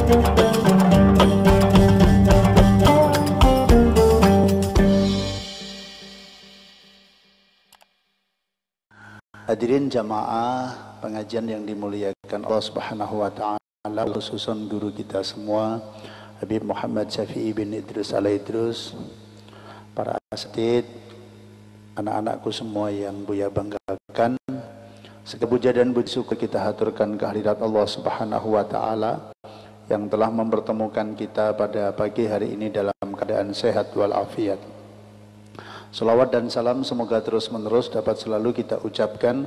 Hadirin jamaah pengajian yang dimuliakan Allah Subhanahu wa taala, khususan guru kita semua Habib Muhammad Syafi'i bin Idrus Al-Idrus, para asatid, anak-anakku semua yang Buya banggakan, segala puja dan puji syukur kita haturkan kehadirat Allah Subhanahu wa taala yang telah mempertemukan kita pada pagi hari ini dalam keadaan sehat walafiat. Salawat dan salam semoga terus menerus dapat selalu kita ucapkan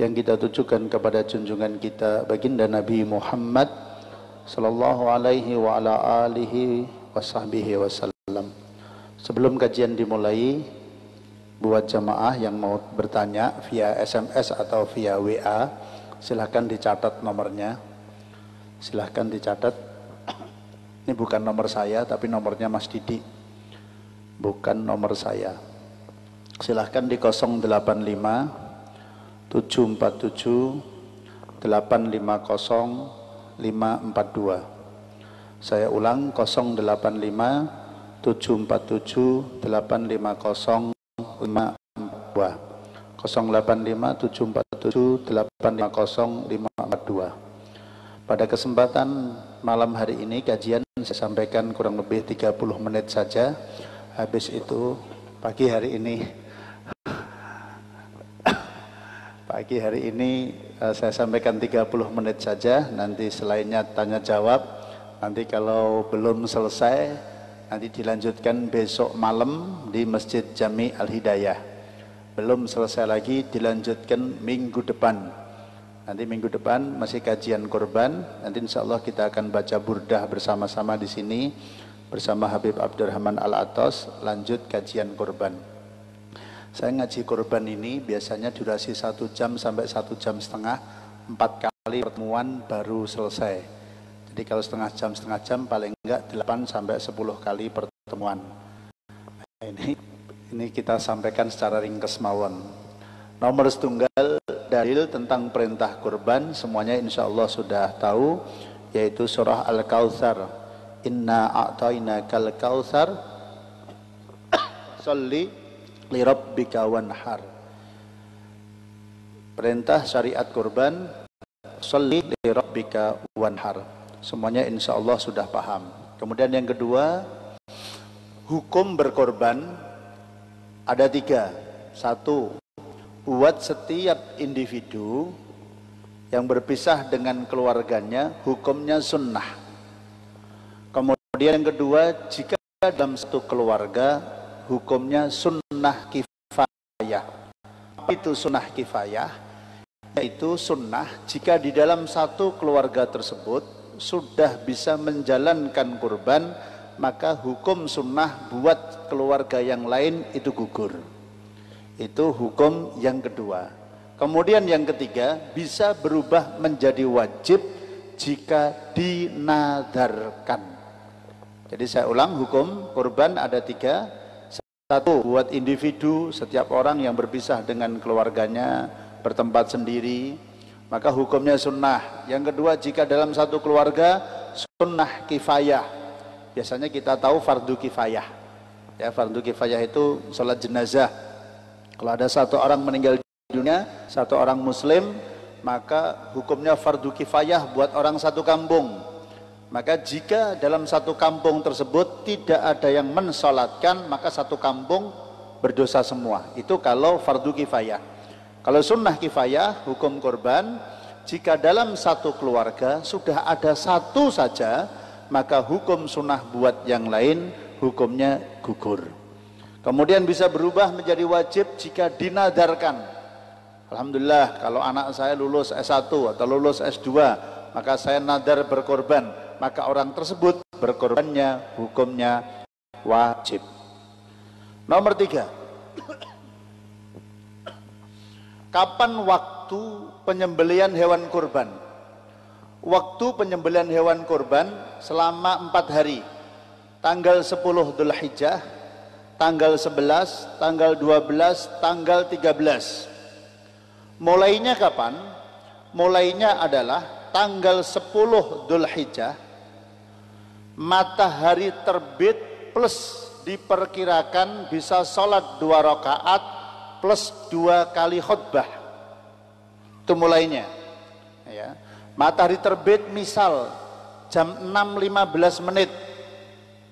yang kita tujukan kepada junjungan kita baginda Nabi Muhammad sallallahu alaihi wa ala alihi wasahbihi wasallam. Sebelum kajian dimulai, buat jamaah yang mau bertanya via SMS atau via WA, silahkan dicatat nomornya. Silahkan dicatat. Ini bukan nomor saya tapi nomornya Mas Didi, bukan nomor saya. Silahkan di 085 747 850 542. Saya ulang 085 747 850 542. 085 747 850 542. Pada kesempatan malam hari ini kajian saya sampaikan kurang lebih 30 menit saja. Habis itu pagi hari ini saya sampaikan 30 menit saja, nanti selainnya tanya jawab. Nanti kalau belum selesai nanti dilanjutkan besok malam di Masjid Jami Al-Hidayah. Belum selesai lagi dilanjutkan minggu depan. Nanti minggu depan masih kajian kurban. Nanti insya Allah kita akan baca burdah bersama-sama di sini bersama Habib Abdurrahman Al-Atos, lanjut kajian kurban. Saya ngaji kurban ini biasanya durasi 1 jam sampai 1 jam setengah, 4 kali pertemuan baru selesai. Jadi kalau setengah jam paling enggak 8 sampai 10 kali pertemuan. Nah, ini kita sampaikan secara ringkes mawon. Nomor setunggal dalil tentang perintah kurban semuanya insya Allah sudah tahu, yaitu surah Al-Kautsar. Inna a'tainakal kautsar sholli li rabbika wanhar. Perintah syariat kurban, sholli li rabbika wanhar. Semuanya insya Allah sudah paham. Kemudian yang kedua, hukum berkorban ada 3. 1, buat setiap individu yang berpisah dengan keluarganya hukumnya sunnah. Kemudian yang kedua, jika dalam satu keluarga hukumnya sunnah kifayah. Itu sunnah kifayah, yaitu sunnah jika di dalam satu keluarga tersebut sudah bisa menjalankan kurban, maka hukum sunnah buat keluarga yang lain itu gugur. Itu hukum yang kedua. Kemudian yang ketiga, bisa berubah menjadi wajib jika dinadarkan. Jadi saya ulang, hukum kurban ada 3. 1, buat individu, setiap orang yang berpisah dengan keluarganya, bertempat sendiri, maka hukumnya sunnah. Yang kedua, jika dalam satu keluarga, sunnah kifayah. Biasanya kita tahu fardu kifayah. Ya, fardu kifayah itu sholat jenazah. Kalau ada satu orang meninggal dunia, satu orang muslim, maka hukumnya fardu kifayah buat orang satu kampung. Maka jika dalam satu kampung tersebut tidak ada yang mensolatkan, maka satu kampung berdosa semua. Itu kalau fardu kifayah. Kalau sunnah kifayah, hukum kurban, jika dalam satu keluarga sudah ada satu saja, maka hukum sunnah buat yang lain hukumnya gugur. Kemudian bisa berubah menjadi wajib jika dinadarkan. Alhamdulillah, kalau anak saya lulus S1 atau lulus S2, maka saya nadar berkorban. Maka orang tersebut berkorbannya hukumnya wajib. Nomor 3, kapan waktu penyembelihan hewan kurban? Waktu penyembelihan hewan kurban selama 4 hari. Tanggal 10 Dzulhijjah, tanggal 11, tanggal 12, tanggal 13. Mulainya kapan? Mulainya adalah tanggal 10 Dzulhijjah matahari terbit plus diperkirakan bisa sholat 2 rakaat plus 2 kali khutbah. Itu mulainya ya. Matahari terbit misal jam 6.15 menit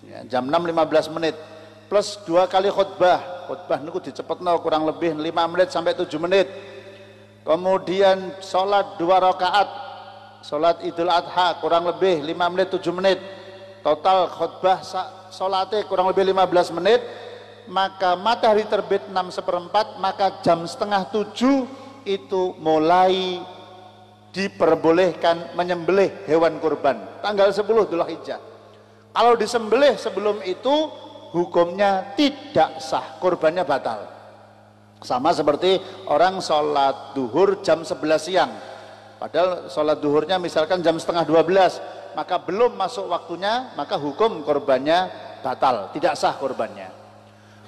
ya, jam 6.15 menit plus 2 kali khutbah. Khutbah niku dicepetno kurang lebih 5 menit sampai 7 menit. Kemudian sholat 2 rakaat, sholat Idul Adha kurang lebih 5 menit 7 menit. Total khutbah sholatnya kurang lebih 15 menit. Maka matahari terbit 6/4, maka jam setengah 7 itu mulai diperbolehkan menyembelih hewan kurban tanggal 10 Dzulhijjah. Kalau disembelih sebelum itu hukumnya tidak sah, kurbannya batal. Sama seperti orang sholat duhur jam 11 siang, padahal sholat duhurnya misalkan jam setengah 12, maka belum masuk waktunya, maka hukum kurbannya batal, tidak sah kurbannya.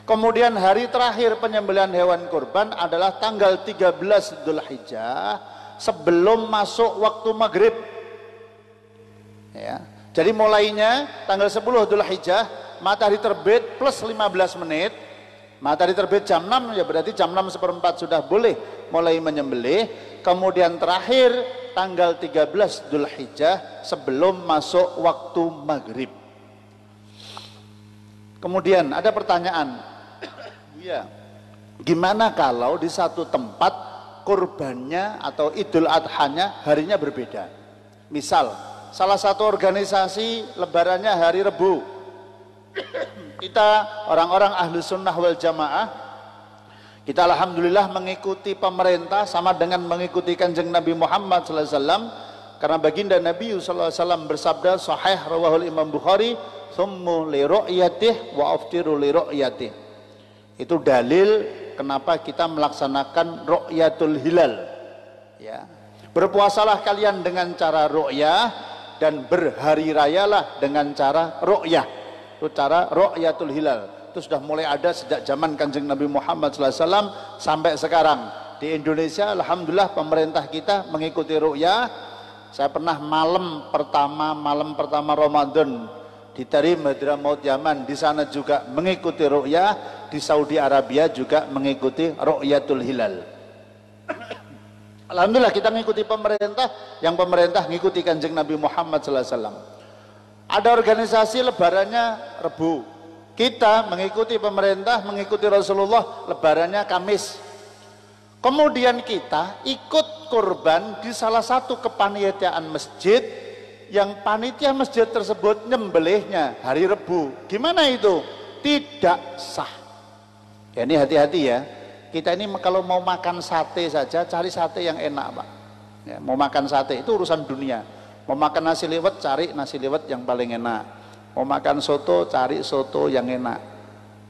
Kemudian hari terakhir penyembelihan hewan kurban adalah tanggal 13 Dzulhijjah sebelum masuk waktu maghrib ya. Jadi mulainya tanggal 10 Dzulhijjah, matahari terbit plus 15 menit, matahari terbit jam 6 ya, berarti jam 6/4 sudah boleh mulai menyembelih. Kemudian terakhir tanggal 13 Dzulhijjah sebelum masuk waktu maghrib. Kemudian ada pertanyaan, ya, gimana kalau di satu tempat kurbannya atau Idul Adhanya harinya berbeda? Misal salah satu organisasi lebarannya hari Rebu, kita orang-orang ahlu sunnah wal jamaah, kita alhamdulillah mengikuti pemerintah sama dengan mengikuti kanjeng Nabi Muhammad SAW, karena baginda Nabi SAW bersabda sahih rawahul Imam Bukhari, summu li ru'yatih wa aftiru li ru'yatih. Itu dalil kenapa kita melaksanakan ru'yatul hilal ya. Berpuasalah kalian dengan cara ru'yah dan berhari rayalah dengan cara ru'yah. Itu cara ru'yatul hilal. Itu sudah mulai ada sejak zaman kanjeng Nabi Muhammad SAW sampai sekarang. Di Indonesia alhamdulillah pemerintah kita mengikuti ru'yah. Saya pernah malam pertama Ramadan di Tarim Hadramaut Yaman, di sana juga mengikuti ru'yah. Di Saudi Arabia juga mengikuti ru'yatul hilal. Alhamdulillah kita mengikuti pemerintah, yang pemerintah mengikuti kanjeng Nabi Muhammad SAW. Ada organisasi lebarannya Rebu, kita mengikuti pemerintah, mengikuti Rasulullah, lebarannya Kamis. Kemudian kita ikut kurban di salah satu kepanitiaan masjid, yang panitia masjid tersebut nyembelihnya hari Rebu. Gimana itu? Tidak sah ya. Ini hati-hati ya, kita ini kalau mau makan sate saja cari sate yang enak Pak ya. Mau makan sate itu urusan dunia. Mau makan nasi liwet cari nasi liwet yang paling enak. Mau makan soto cari soto yang enak.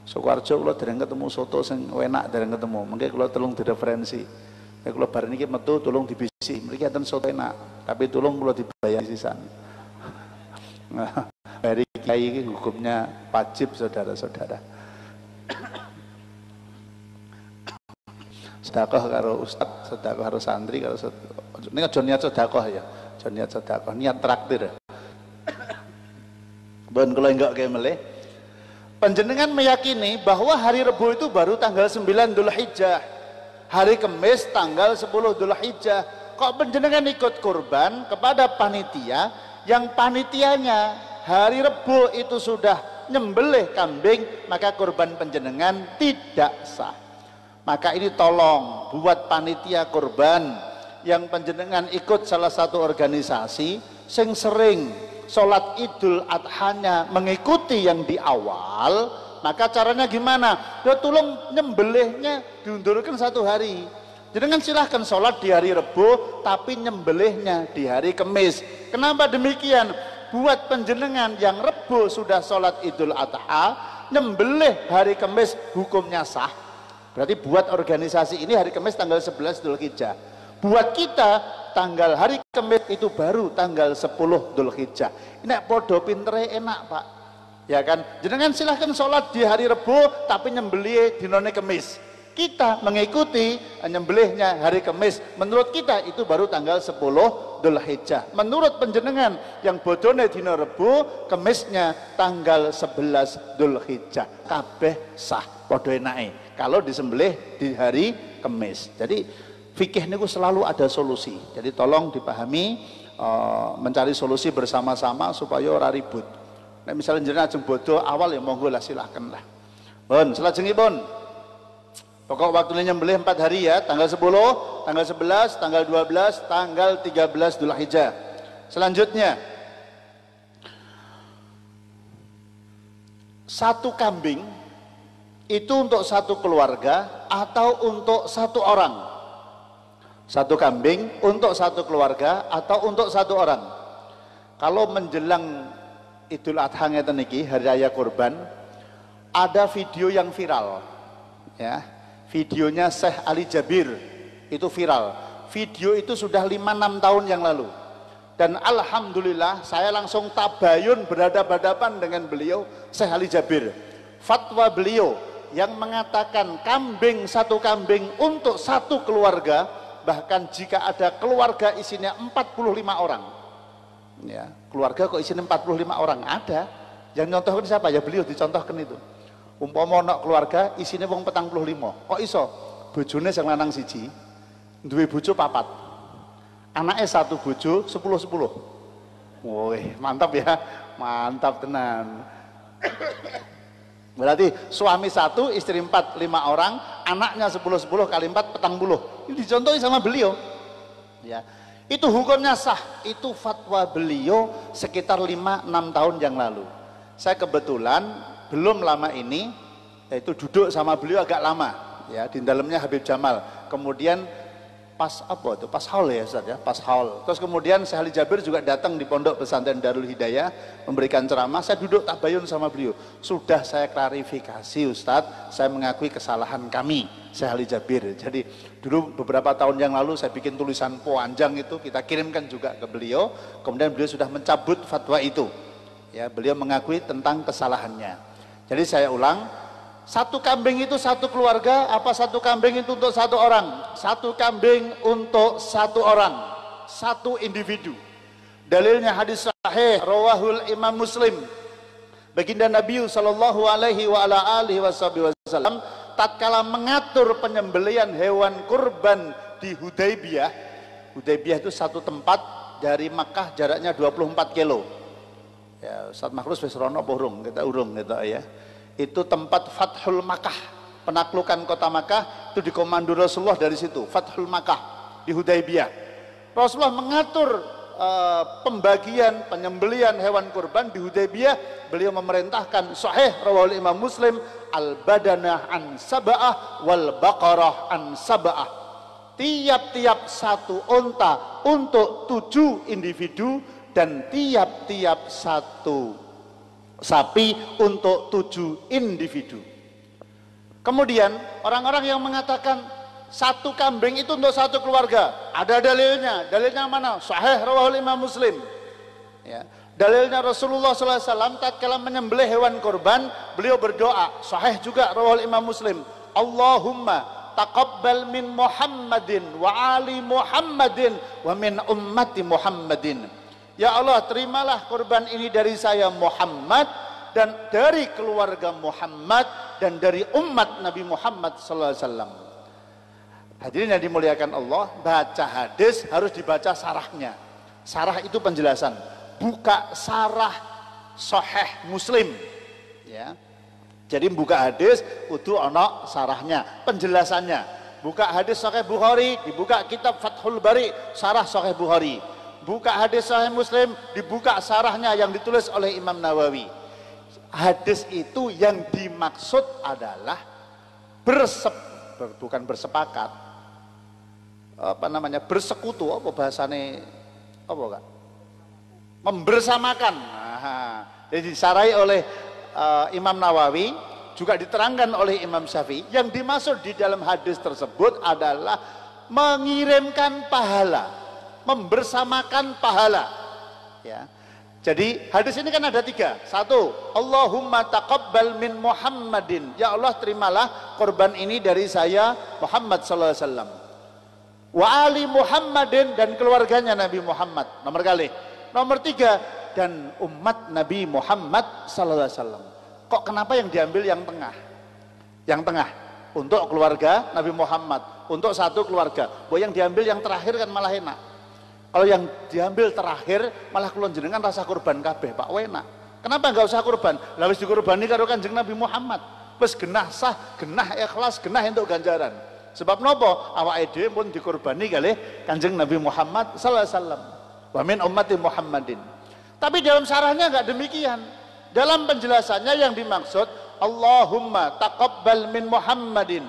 Sukoharjo kalau dereng ketemu soto sing enak dereng ketemu. Mungkin kalau tolong direferensi. Kalau bar niki metu tolong dibisi. Mriki enten soto enak, tapi tolong kalau dibayar sisan. Nah, dari kiai hukumnya wajib saudara-saudara. Sedekah karo ustaz, sedekah karo santri, karo ini aja niat sedekah ya. Aja niat sedekah, niat traktir. Ben kula enggak kaya meleh. Panjenengan meyakini bahwa hari Rebu itu baru tanggal 9 Dzulhijjah. Hari Kamis tanggal 10 Dzulhijjah. Kok panjenengan ikut kurban kepada panitia yang panitianya hari Rebu itu sudah nyembelih kambing, maka kurban panjenengan tidak sah. Maka ini tolong buat panitia kurban yang panjenengan ikut salah satu organisasi sing sering sholat Idul Adhanya mengikuti yang di awal, maka caranya gimana? Ya tolong nyembelihnya diundurkan 1 hari. Jenengan silahkan sholat di hari Rebu tapi nyembelihnya di hari Kamis. Kenapa demikian? Buat panjenengan yang Rebu sudah sholat Idul Adha, nyembelih hari Kamis hukumnya sah. Berarti buat organisasi ini hari Kamis tanggal 11 Dzulhijjah. Buat kita tanggal hari Kamis itu baru tanggal 10 Dzulhijjah. Ini podo pintere enak Pak. Ya kan? Jenengan silahkan sholat di hari Rebu tapi nyembelih dinone Kamis. kita mengikuti nyembelihnya hari Kamis, menurut kita itu baru tanggal 10 Dzulhijjah. Menurut panjenengan yang bodone dina Rebo, Kemisnya tanggal 11 Dzulhijjah. Kabeh sah, padha enake kalau disembelih di hari Kamis. Jadi fikih niku selalu ada solusi. Jadi tolong dipahami, mencari solusi bersama-sama supaya ora ribut. Nek misalnya jenengan ajeng bodoh awal ya monggo lah, silakan lah. Pun salajengipun pokok waktunya nyembelih 4 hari ya, tanggal 10, tanggal 11, tanggal 12, tanggal 13 Dzulhijjah. Selanjutnya, satu kambing itu untuk satu keluarga atau untuk satu orang? Satu kambing untuk satu keluarga atau untuk satu orang? Kalau menjelang Idul Adha ngeten niki, hari raya kurban, ada video yang viral ya. Videonya Syekh Ali Jabir itu viral. Video itu sudah 5-6 tahun yang lalu. Dan alhamdulillah saya langsung tabayun berhadapan-hadapan dengan beliau Syekh Ali Jabir. Fatwa beliau yang mengatakan satu kambing untuk satu keluarga, bahkan jika ada keluarga isinya 45 orang. Ya, keluarga kok isinya 45 orang? Ada. Yang nyontohkan siapa? Ya beliau dicontohkan itu. Umpama ana keluarga isine wong 45. Kok iso? Bojone sing lanang siji, duwe bojo 4. Anake satu bojo 10-10. Woi, mantap ya. Mantap tenan. Berarti suami 1, istri 4, 5 orang, anaknya 10-10 kali 4 40. Ini dicontohi sama beliau. Ya. Itu hukumnya sah. Itu fatwa beliau sekitar 5-6 tahun yang lalu. Saya kebetulan belum lama ini, yaitu duduk sama beliau agak lama ya, di dalamnya Habib Jamal. Kemudian pas apa itu? Pas haul ya Ustaz ya, pas haul. Terus kemudian Syekh Ali Jabir juga datang di Pondok Pesantren Darul Hidayah memberikan ceramah. Saya duduk tabayun sama beliau. Sudah saya klarifikasi Ustaz, saya mengakui kesalahan kami Syekh Ali Jabir. Jadi dulu beberapa tahun yang lalu saya bikin tulisan panjang itu, kita kirimkan juga ke beliau. Kemudian beliau sudah mencabut fatwa itu. Ya, beliau mengakui tentang kesalahannya. Jadi saya ulang, satu kambing itu satu keluarga apa satu kambing itu untuk satu orang? Satu kambing untuk satu orang, satu individu. Dalilnya hadis sahih rawahul Imam Muslim. Baginda Nabi sallallahu alaihi wa ala alihi wasallam tatkala mengatur penyembelihan hewan kurban di Hudaybiyah. Hudaybiyah itu satu tempat dari Makkah, jaraknya 24 kilo. Ya, Ustaz Makhrus wis rono apa urung? Kita urung gitu ya. Itu tempat Fathul Makkah, penaklukan kota Makkah itu dikomando Rasulullah dari situ, Fathul Makkah di Hudaybiyah. Rasulullah mengatur pembagian penyembelihan hewan kurban di Hudaybiyah. Beliau memerintahkan, sahih rawahul Imam Muslim, al badanah an sab'ah wal baqarah an sab'ah. Tiap-tiap satu unta untuk 7 individu dan tiap-tiap satu sapi untuk 7 individu. Kemudian orang-orang yang mengatakan satu kambing itu untuk satu keluarga, ada dalilnya. Dalilnya mana? Sahih rawahul Imam Muslim. Ya. Dalilnya Rasulullah SAW tatkala menyembelih hewan kurban, beliau berdoa. Sahih juga rawahul Imam Muslim. Allahumma taqabbal min Muhammadin wa ali Muhammadin wa min ummati Muhammadin. Ya Allah, terimalah kurban ini dari saya Muhammad dan dari keluarga Muhammad dan dari umat Nabi Muhammad sallallahu alaihi wasallam. Hadirin yang dimuliakan Allah, baca hadis harus dibaca sarahnya. Sarah itu penjelasan. Buka sarah Sahih Muslim. Ya. Jadi buka hadis kudu ana sarahnya, penjelasannya. Buka hadis Sahih Bukhari, dibuka kitab Fathul Bari, sarah Sahih Bukhari. Buka hadis Sahih Muslim, dibuka sarahnya yang ditulis oleh Imam Nawawi. Hadis itu yang dimaksud adalah bukan bersepakat, bersekutu, apa bahasane, apa Kak? Membersamakan. Jadi disarai oleh Imam Nawawi, juga diterangkan oleh Imam Syafi'i. Yang dimaksud di dalam hadis tersebut adalah mengirimkan pahala, membersamakan pahala. Ya. Jadi hadis ini kan ada 3. 1, Allahumma taqabbal min Muhammadin. Ya Allah, terimalah korban ini dari saya Muhammad sallallahu alaihi wasallam. Wa ali Muhammadin, dan keluarganya Nabi Muhammad. Nomor kali. Nomor 3, dan umat Nabi Muhammad sallallahu alaihi wasallam. Kok kenapa yang diambil yang tengah? Yang tengah untuk keluarga Nabi Muhammad, untuk satu keluarga. Yang diambil yang terakhir kan malah enak. Kalau yang diambil terakhir malah kulon jenengan rasa kurban kabeh, Pak, enak. Kenapa enggak usah kurban? Lah wis dikurbani karo Kanjeng Nabi Muhammad. Wis genah sah, genah ikhlas, genah entuk ganjaran. Sebab nopo? Awake dhewe pun dikurbani kalih Kanjeng Nabi Muhammad sallallahu alaihi wasallam. Wa min ummati Muhammadin. Tapi dalam syarahnya enggak demikian. Dalam penjelasannya yang dimaksud Allahumma taqabbal min Muhammadin.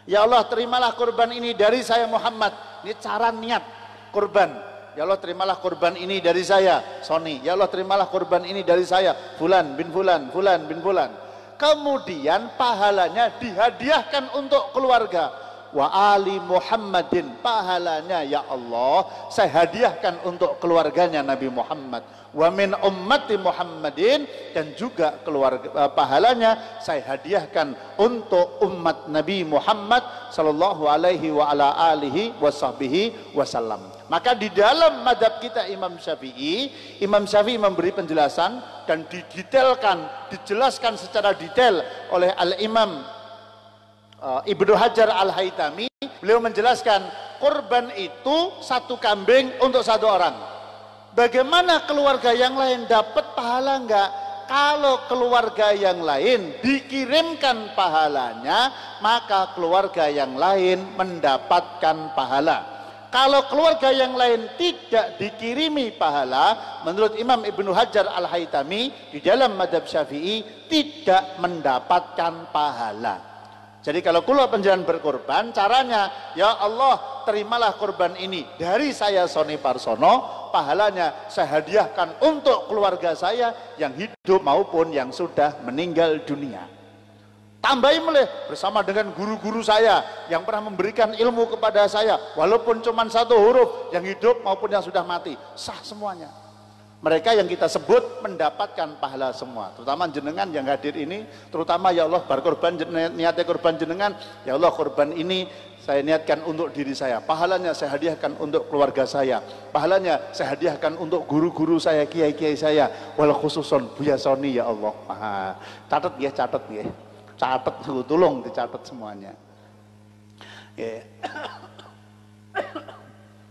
Ya Allah, terimalah kurban ini dari saya Muhammad. Ini cara niat kurban. Ya Allah, terimalah kurban ini dari saya Sony. Ya Allah, terimalah kurban ini dari saya Fulan bin Fulan, Fulan bin Fulan. Kemudian pahalanya dihadiahkan untuk keluarga. Wa ali Muhammadin, pahalanya ya Allah saya hadiahkan untuk keluarganya Nabi Muhammad. Wa min ummati Muhammadin, dan juga keluarga pahalanya saya hadiahkan untuk umat Nabi Muhammad sallallahu alaihi wa ala alihi wasahbihi wasallam. Maka di dalam madhab kita Imam Syafi'i memberi penjelasan dan didetailkan, dijelaskan secara detail oleh Al-Imam Ibnu Hajar Al-Haytami. Beliau menjelaskan kurban itu satu kambing untuk satu orang. Bagaimana keluarga yang lain dapat pahala enggak? Kalau keluarga yang lain dikirimkan pahalanya, maka keluarga yang lain mendapatkan pahala. Kalau keluarga yang lain tidak dikirimi pahala, menurut Imam Ibnu Hajar Al-Haytami di dalam madhab Syafi'i tidak mendapatkan pahala. Jadi kalau kula panjenengan berkorban, caranya ya Allah, terimalah korban ini dari saya Sony Parsono, pahalanya saya hadiahkan untuk keluarga saya yang hidup maupun yang sudah meninggal dunia. Tambahin mulai bersama dengan guru-guru saya yang pernah memberikan ilmu kepada saya, walaupun cuma satu huruf, yang hidup maupun yang sudah mati, sah semuanya. Mereka yang kita sebut mendapatkan pahala semua, terutama jenengan yang hadir ini, terutama ya Allah berkorban, niatnya korban jenengan, ya Allah korban ini saya niatkan untuk diri saya, pahalanya saya hadiahkan untuk keluarga saya, pahalanya saya hadiahkan untuk guru-guru saya, kiai-kiai saya, wal khususon Buya Sony ya Allah. Catat ya, catat ya. Catat, tolong dicatat semuanya. Yeah.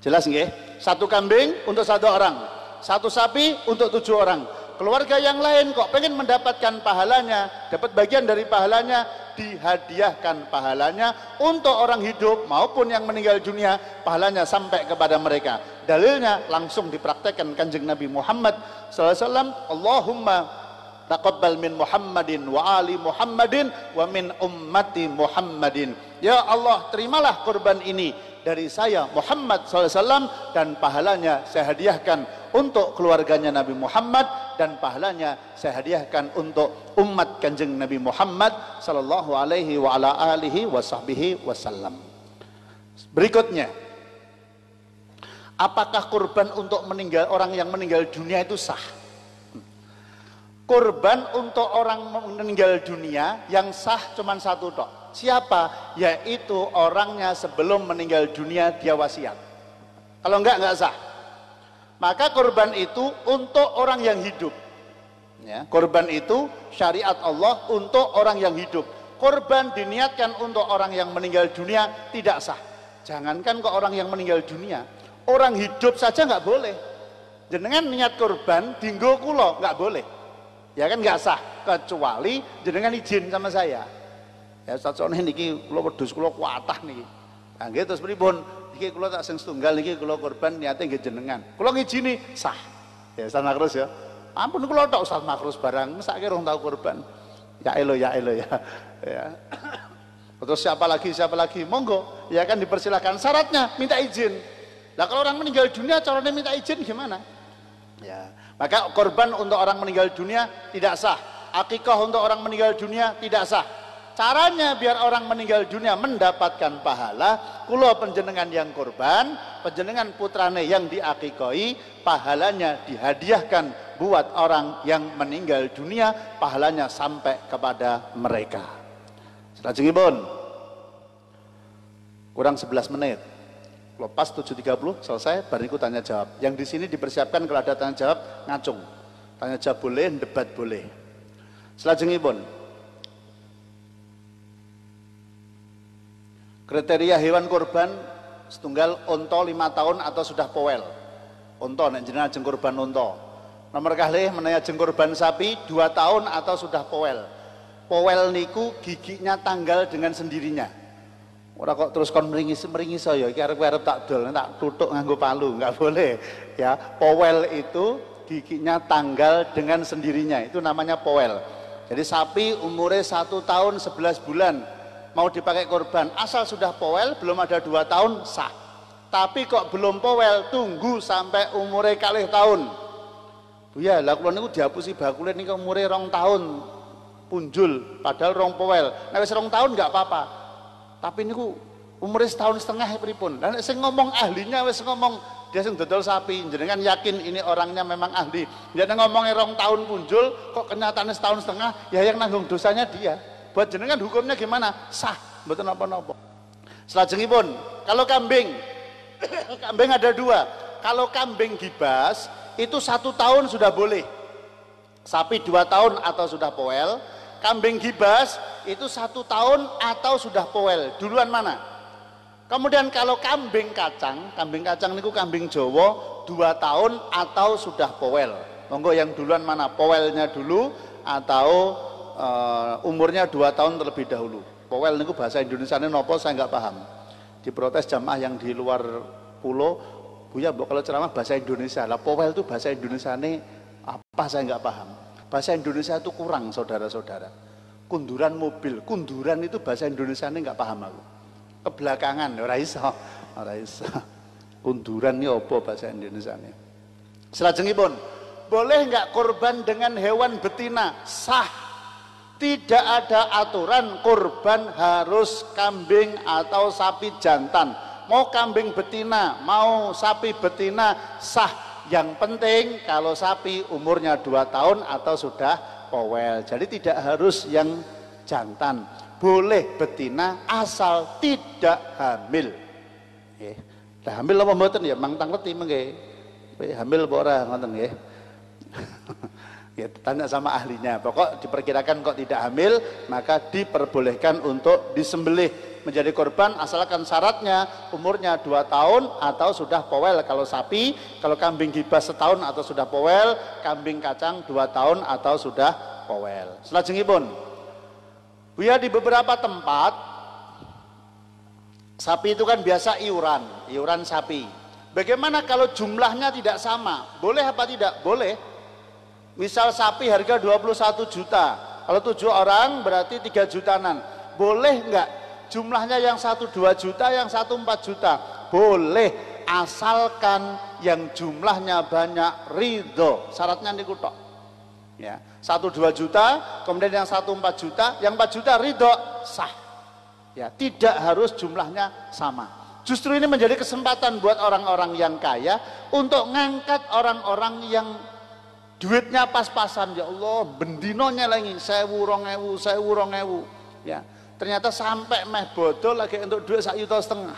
Jelas nggih? Satu kambing untuk satu orang, satu sapi untuk 7 orang. Keluarga yang lain kok pengen mendapatkan pahalanya, dapat bagian dari pahalanya, dihadiahkan pahalanya untuk orang hidup maupun yang meninggal dunia, pahalanya sampai kepada mereka. Dalilnya langsung dipraktekkan Kanjeng Nabi Muhammad SAW. Allahumma taqabbal min Muhammadin wa ali Muhammadin wa min ummati Muhammadin. Ya Allah, terimalah kurban ini dari saya Muhammad SAW, dan pahalanya saya hadiahkan untuk keluarganya Nabi Muhammad, dan pahalanya saya hadiahkan untuk umat Kanjeng Nabi Muhammad sallallahu alaihi wa ala alihi wasahbihi wasallam. Berikutnya, apakah kurban untuk orang yang meninggal dunia itu sah? Kurban untuk orang meninggal dunia yang sah cuma satu tok. Siapa? Yaitu orangnya sebelum meninggal dunia dia wasiat. Kalau enggak sah. Maka kurban itu untuk orang yang hidup. Ya, kurban itu syariat Allah untuk orang yang hidup. Kurban diniatkan untuk orang yang meninggal dunia tidak sah. Jangankan ke orang yang meninggal dunia, orang hidup saja nggak boleh. Jenengan niat kurban dinggo kula nggak boleh. Ya kan nggak sah, kecuali jenengan izin sama saya. Ya sacone niki kula wedhus kula kuatah niki. Nah nggih terus pripun? Niki kula tak sing setunggal niki kula kurban niate nggih jenengan. Kula ngijini sah. Ya Ustaz Makrus ya. Ampun kula tok Ustaz Makrus barang sakit rong tau kurban. Ya elo ya. Ya. Terus siapa lagi? Monggo. Ya kan dipersilakan. Syaratnya minta izin. Lah kalau orang meninggal dunia caranya minta izin gimana? Ya. Maka korban untuk orang meninggal dunia tidak sah. Akikah untuk orang meninggal dunia tidak sah. Caranya biar orang meninggal dunia mendapatkan pahala, kula panjenengan yang korban, panjenengan putrane yang diakikoi, pahalanya dihadiahkan buat orang yang meninggal dunia, pahalanya sampai kepada mereka. Selajengipun kurang 11 menit. Lepas 7.30 selesai, bariku tanya jawab. Yang di sini dipersiapkan kalau ada tanya jawab ngacung. Tanya jawab boleh, debat boleh. Selajengipun kriteria hewan kurban setunggal onto 5 tahun atau sudah powel. Onto nek jenengan ajeng kurban onto. Nomor kalih menawi ajeng kurban sapi 2 tahun atau sudah powel. Powel niku giginya tanggal dengan sendirinya. Ora kok terus kon meringis saya iki arep tak dol, tak tutuk nganggo palu, enggak boleh. Ya, powel itu giginya tanggal dengan sendirinya. Itu namanya powel. Jadi sapi umurnya 1 tahun 11 bulan mau dipakai korban, asal sudah powel belum ada 2 tahun sah. Tapi kok belum powel, tunggu sampai umurnya 2 tahun. Buya, lah kula niku dihapusi bakule niku umure 2 tahun punjul, padahal 2 powel. Nek wis 2 tahun enggak apa-apa. Tapi niku umure 1,5 tahun pripun? Lah nek sing ngomong ahlinya wis ngomong dia sing dodol sapi, jenengan yakin ini orangnya memang ahli. Jenengan ngomongnya 2 tahun punjul, kok kenyataannya 1,5 tahun, ya yang nanggung dosanya dia. Buat jenengan hukumnya gimana? Sah, betul napa-napa. Selajengipun, kalau kambing, kambing ada 2. Kalau kambing gibas itu 1 tahun sudah boleh. Sapi 2 tahun atau sudah powel. Kambing gibas itu 1 tahun atau sudah powel. Duluan mana? Kemudian kalau kambing kacang niku kambing Jawa 2 tahun atau sudah powel. Monggo yang duluan mana? Powelnya dulu atau umurnya 2 tahun terlebih dahulu. Powel niku bahasa Indonesia ini nopo saya nggak paham. Diprotes jamaah yang di luar pulau, Buya kalau ceramah bahasa Indonesia lah, powel itu bahasa Indonesia ini apa saya nggak paham. Bahasa Indonesia itu kurang saudara-saudara. Kunduran mobil, kunduran itu bahasa Indonesia ini nggak paham aku. Kebelakangan, ora iso. Kunduran ini apa bahasa Indonesia ini? Selajengipun, boleh nggak korban dengan hewan betina? Sah. Tidak ada aturan kurban harus kambing atau sapi jantan. Mau kambing betina, mau sapi betina, sah. Yang penting kalau sapi umurnya 2 tahun atau sudah powel. Jadi tidak harus yang jantan. Boleh betina asal tidak hamil. Nah, hamil apa mboten ya? Mang tang ngerti mengke. Hamil apa ora ngoten nggih. Ya, tanya sama ahlinya. Pokok diperkirakan kok tidak hamil, maka diperbolehkan untuk disembelih menjadi korban asalkan syaratnya umurnya 2 tahun atau sudah powel kalau sapi, kalau kambing gibas 1 tahun atau sudah powel, kambing kacang 2 tahun atau sudah powel. Selajengipun, Buya di beberapa tempat sapi itu kan biasa iuran sapi. Bagaimana kalau jumlahnya tidak sama? Boleh apa tidak? Boleh. Misal sapi harga 21 juta, kalau 7 orang berarti 3 jutaan. Boleh enggak jumlahnya yang 1 2 juta, yang 1 4 juta? Boleh, asalkan yang jumlahnya banyak ridho. Syaratnya niku tok. Ya, 1 2 juta, kemudian yang 1 4 juta, yang 4 juta ridho, sah. Ya, tidak harus jumlahnya sama. Justru ini menjadi kesempatan buat orang-orang yang kaya untuk ngangkat orang-orang yang duitnya pas-pasan. Ya Allah, bendinonya lagi 1.000, 2.000, 1.000, 2.000. Ya, ternyata sampai meh bodol lagi untuk duit 1,5 juta.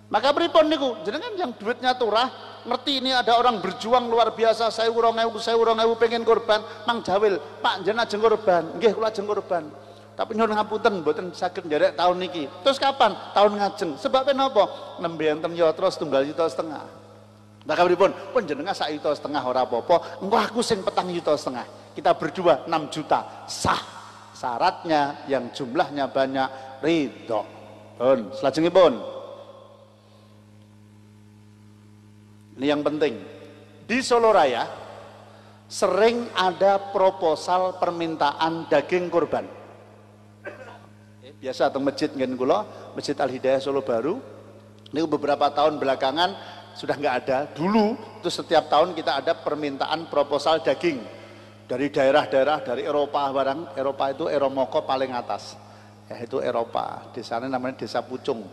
Maka pripun niku? Jenengan yang duitnya turah, ngerti ini ada orang berjuang luar biasa, 1.000, 2.000 pengen korban, mang jawil, Pak jenengan ajeng korban. Nggih, kula ajeng korban. Tapi nyuwun ngapunten mboten saged nderek tahun niki. Terus kapan? Tahun ngajeng. Sebabnya napa? Nembe enten yatra 1,5 juta. Maka pripun? Pun jenengan 1,5 juta ora apa-apa, engko aku sing 4,5 juta. Kita berdua 6 juta. Sah. Syaratnya yang jumlahnya banyak ridho. Pun, selajengipun. Ini yang penting. Di Solo Raya sering ada proposal permintaan daging kurban. Biasa atau masjid nggen kula, Masjid Al Hidayah Solo Baru. Ini beberapa tahun belakangan sudah nggak ada. Dulu itu setiap tahun kita ada permintaan proposal daging dari daerah-daerah, dari Eropa barang. Eropa itu Eromoko paling atas. yaitu Eropa. Desanya namanya Desa Pucung.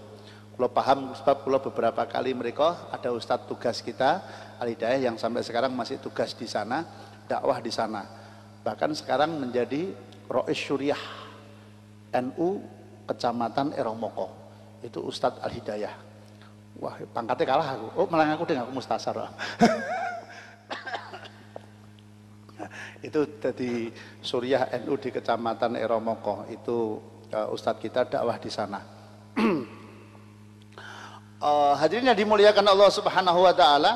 Kalau paham sebab kalau beberapa kali mereka ada ustadz tugas kita Al-Hidayah yang sampai sekarang masih tugas di sana, dakwah di sana. Bahkan sekarang menjadi Rois Syuriah NU Kecamatan Eromoko. Itu Ustadz Al-Hidayah. Wah, pangkatnya kalah aku. Oh, malah aku dengan aku mustasar. Itu dari Suriah NU di Kecamatan Eromoko. Itu Ustadz kita dakwah di sana. Hadirin yang dimuliakan Allah Subhanahu wa taala,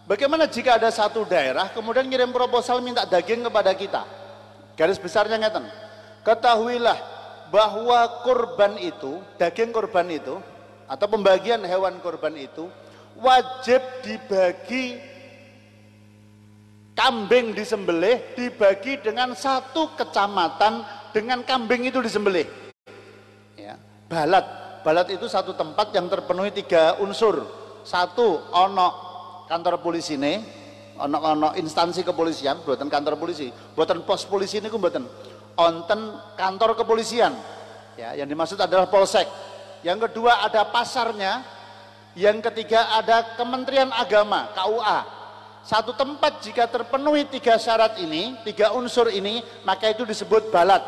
bagaimana jika ada satu daerah kemudian ngirim proposal minta daging kepada kita? Garis besarnya ngeten. Ketahuilah bahwa kurban itu, daging kurban itu atau pembagian hewan kurban itu wajib dibagi, kambing disembelih dibagi dengan satu kecamatan dengan kambing itu disembelih. Ya, Balat itu satu tempat yang terpenuhi 3 unsur. Satu, ono kantor polisi ini, ono instansi kepolisian, buatan kantor polisi, buatan pos polisi ini, buatan onten kantor kepolisian. Ya, yang dimaksud adalah polsek. Yang kedua ada pasarnya. Yang ketiga ada Kementerian Agama, KUA. Satu tempat jika terpenuhi 3 syarat ini, 3 unsur ini, maka itu disebut balat.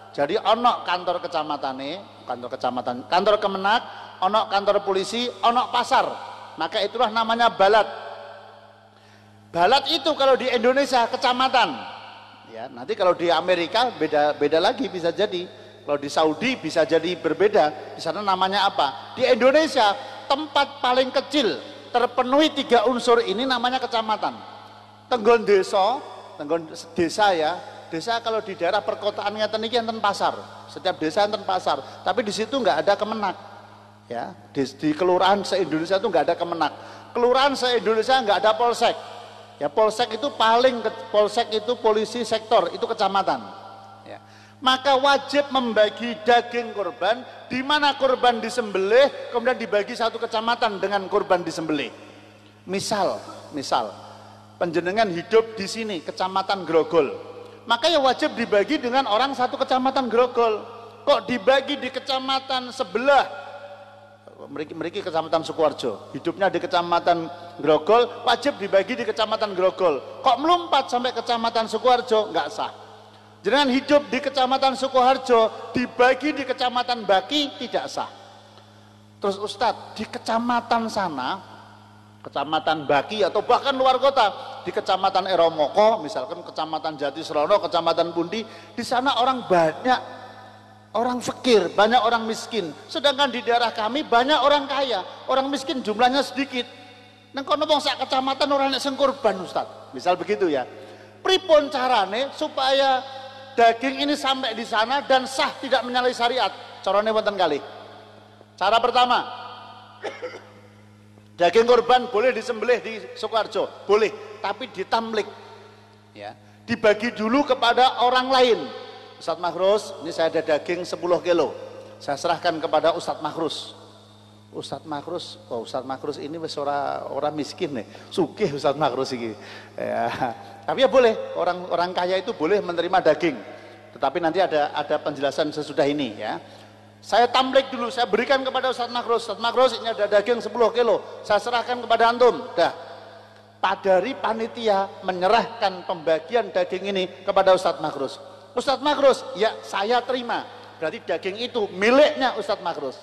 Jadi ono kantor kecamatan, kantor kemenak, ono kantor polisi, ono pasar, maka itulah namanya balat. Balat itu kalau di Indonesia kecamatan, ya nanti kalau di Amerika beda lagi bisa jadi, kalau di Saudi bisa jadi berbeda, di sana namanya apa? Di Indonesia tempat paling kecil terpenuhi 3 unsur ini namanya kecamatan. Tenggon desa ya. Desa kalau di daerah perkotaan ngeten iki enten pasar. Setiap desa enten pasar, tapi di situ nggak ada kemenak. Ya, di kelurahan se-Indonesia itu nggak ada kemenak. Kelurahan se-Indonesia nggak ada polsek. Ya, polsek itu polsek itu polisi sektor, itu kecamatan. Ya. Maka wajib membagi daging kurban, di mana kurban disembelih kemudian dibagi satu kecamatan dengan kurban disembelih. Misal panjenengan hidup di sini kecamatan Grogol, maka ya wajib dibagi dengan orang satu kecamatan Grogol. Kok dibagi di kecamatan sebelah? Mereka kecamatan Sukoharjo, hidupnya di kecamatan Grogol, wajib dibagi di kecamatan Grogol. Kok melompat sampai kecamatan Sukoharjo? Nggak sah. Jangan hidup di kecamatan Sukoharjo dibagi di kecamatan Baki, tidak sah. Terus Ustadz, di kecamatan sana, kecamatan Baki atau bahkan luar kota, di kecamatan Eromoko, misalkan kecamatan Jatisrono, kecamatan Pundi, di sana orang banyak, orang fakir, banyak orang miskin. Sedangkan di daerah kami banyak orang kaya, orang miskin jumlahnya sedikit. Nang kono wong sak kecamatan orang nek sing kurban Ustaz. Misal begitu ya. Pripun carane supaya daging ini sampai di sana dan sah tidak menyalahi syariat? Carane wonten kalih. Cara pertama, daging kurban boleh disembelih di Sukoharjo, boleh, tapi ditamlik, ya, dibagi dulu kepada orang lain. Ustadz Makhrus, ini saya ada daging 10 kilo, saya serahkan kepada Ustadz Makhrus. Ustadz Makhrus ini wis orang miskin nih, sugih Ustadz Makhrus ini. Ya, tapi ya boleh, orang kaya itu boleh menerima daging, tetapi nanti ada penjelasan sesudah ini ya. Saya tamlik dulu, saya berikan kepada Ustadz Makhrus. Ustadz Makhrus, ini ada daging 10 kilo, saya serahkan kepada antum. Dah, Padari panitia menyerahkan pembagian daging ini kepada Ustadz Makhrus. Ustadz Makhrus, ya saya terima. Berarti daging itu miliknya Ustadz Makhrus.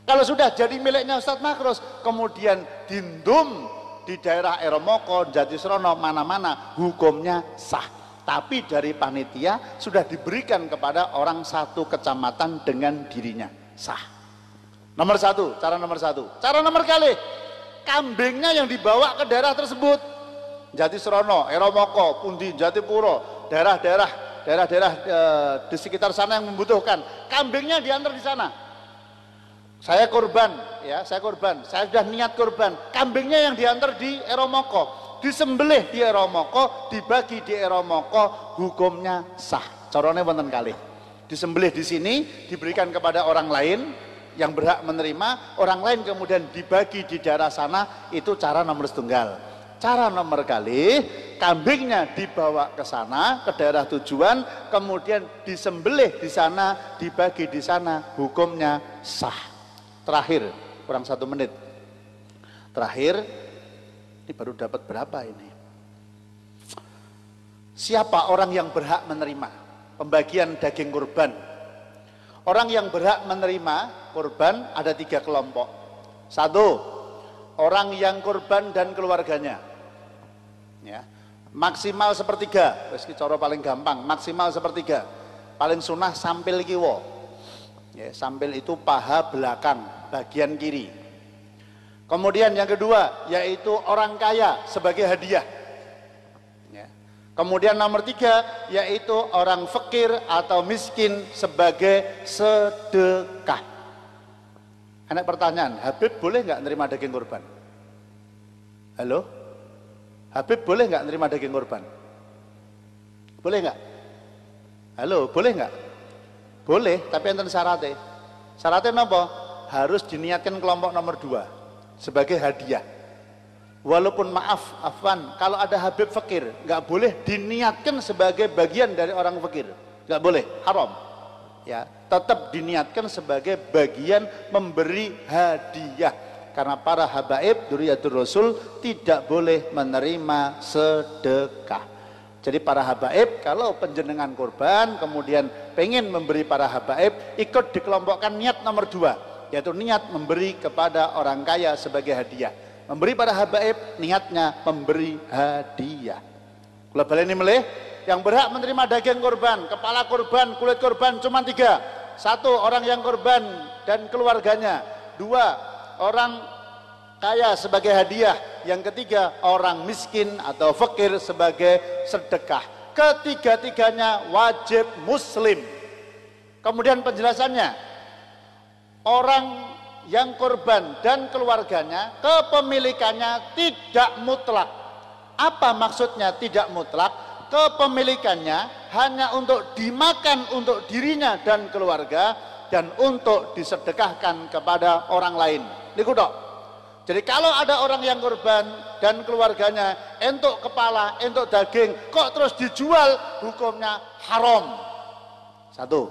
Kalau sudah jadi miliknya Ustadz Makhrus, kemudian dindum di daerah Eromoko, Jatisrono, mana-mana, hukumnya sah. Tapi dari panitia sudah diberikan kepada orang satu kecamatan dengan dirinya, sah. Nomor satu, cara nomor satu. Cara nomor kali, kambingnya yang dibawa ke daerah tersebut, Jatisrono, Eromoko, Pundi, Jatipuro, daerah-daerah di sekitar sana yang membutuhkan, kambingnya diantar di sana. Saya korban, ya, saya sudah niat korban, kambingnya yang diantar di Eromoko, disembelih di Eromoko, dibagi di Eromoko, hukumnya sah. Carane wonten kalih. Disembelih di sini, diberikan kepada orang lain yang berhak menerima, orang lain kemudian dibagi di daerah sana, itu cara nomor setunggal. Cara nomor kali, kambingnya dibawa ke sana, ke daerah tujuan, kemudian disembelih di sana, dibagi di sana, hukumnya sah. Terakhir, kurang 1 menit. Terakhir, ini baru dapat berapa ini? Siapa orang yang berhak menerima pembagian daging kurban? Orang yang berhak menerima kurban ada 3 kelompok. 1, orang yang kurban dan keluarganya. Ya, maksimal 1/3, wis cara paling gampang, maksimal 1/3. Paling sunah sampil kiwa. Ya, sampil itu paha belakang, bagian kiri. Kemudian yang kedua yaitu orang kaya sebagai hadiah. Ya. Kemudian nomor 3 yaitu orang fakir atau miskin sebagai sedekah. Ada pertanyaan, Habib boleh nggak nerima daging kurban? Halo? Habib boleh nggak nerima daging kurban? Boleh nggak? Halo, boleh nggak? Boleh, tapi enten syaratnya. Syaratnya apa? Harus diniatkan kelompok nomor 2 sebagai hadiah. Walaupun afwan, kalau ada Habib fakir, nggak boleh diniatkan sebagai bagian dari orang fakir, nggak boleh, haram. Ya, tetap diniatkan sebagai bagian memberi hadiah. Karena para habaib dzurriyyatur Rasul tidak boleh menerima sedekah. Jadi para habaib kalau penjenengan kurban kemudian pengen memberi para habaib, ikut dikelompokkan niat nomor 2, yaitu niat memberi kepada orang kaya sebagai hadiah. Memberi pada habaib niatnya memberi hadiah. Kalau balik ini melih, yang berhak menerima daging kurban, kepala kurban, kulit kurban cuma 3. 1, orang yang kurban dan keluarganya. 2, orang kaya sebagai hadiah. Yang ketiga, orang miskin atau fakir sebagai sedekah. Ketiga-tiganya wajib muslim. Kemudian penjelasannya, orang yang kurban dan keluarganya kepemilikannya tidak mutlak. Apa maksudnya tidak mutlak? Kepemilikannya hanya untuk dimakan untuk dirinya dan keluarga dan untuk disedekahkan kepada orang lain. Niku tok. Jadi kalau ada orang yang kurban dan keluarganya entuk kepala, entuk daging, kok terus dijual, hukumnya haram. 1.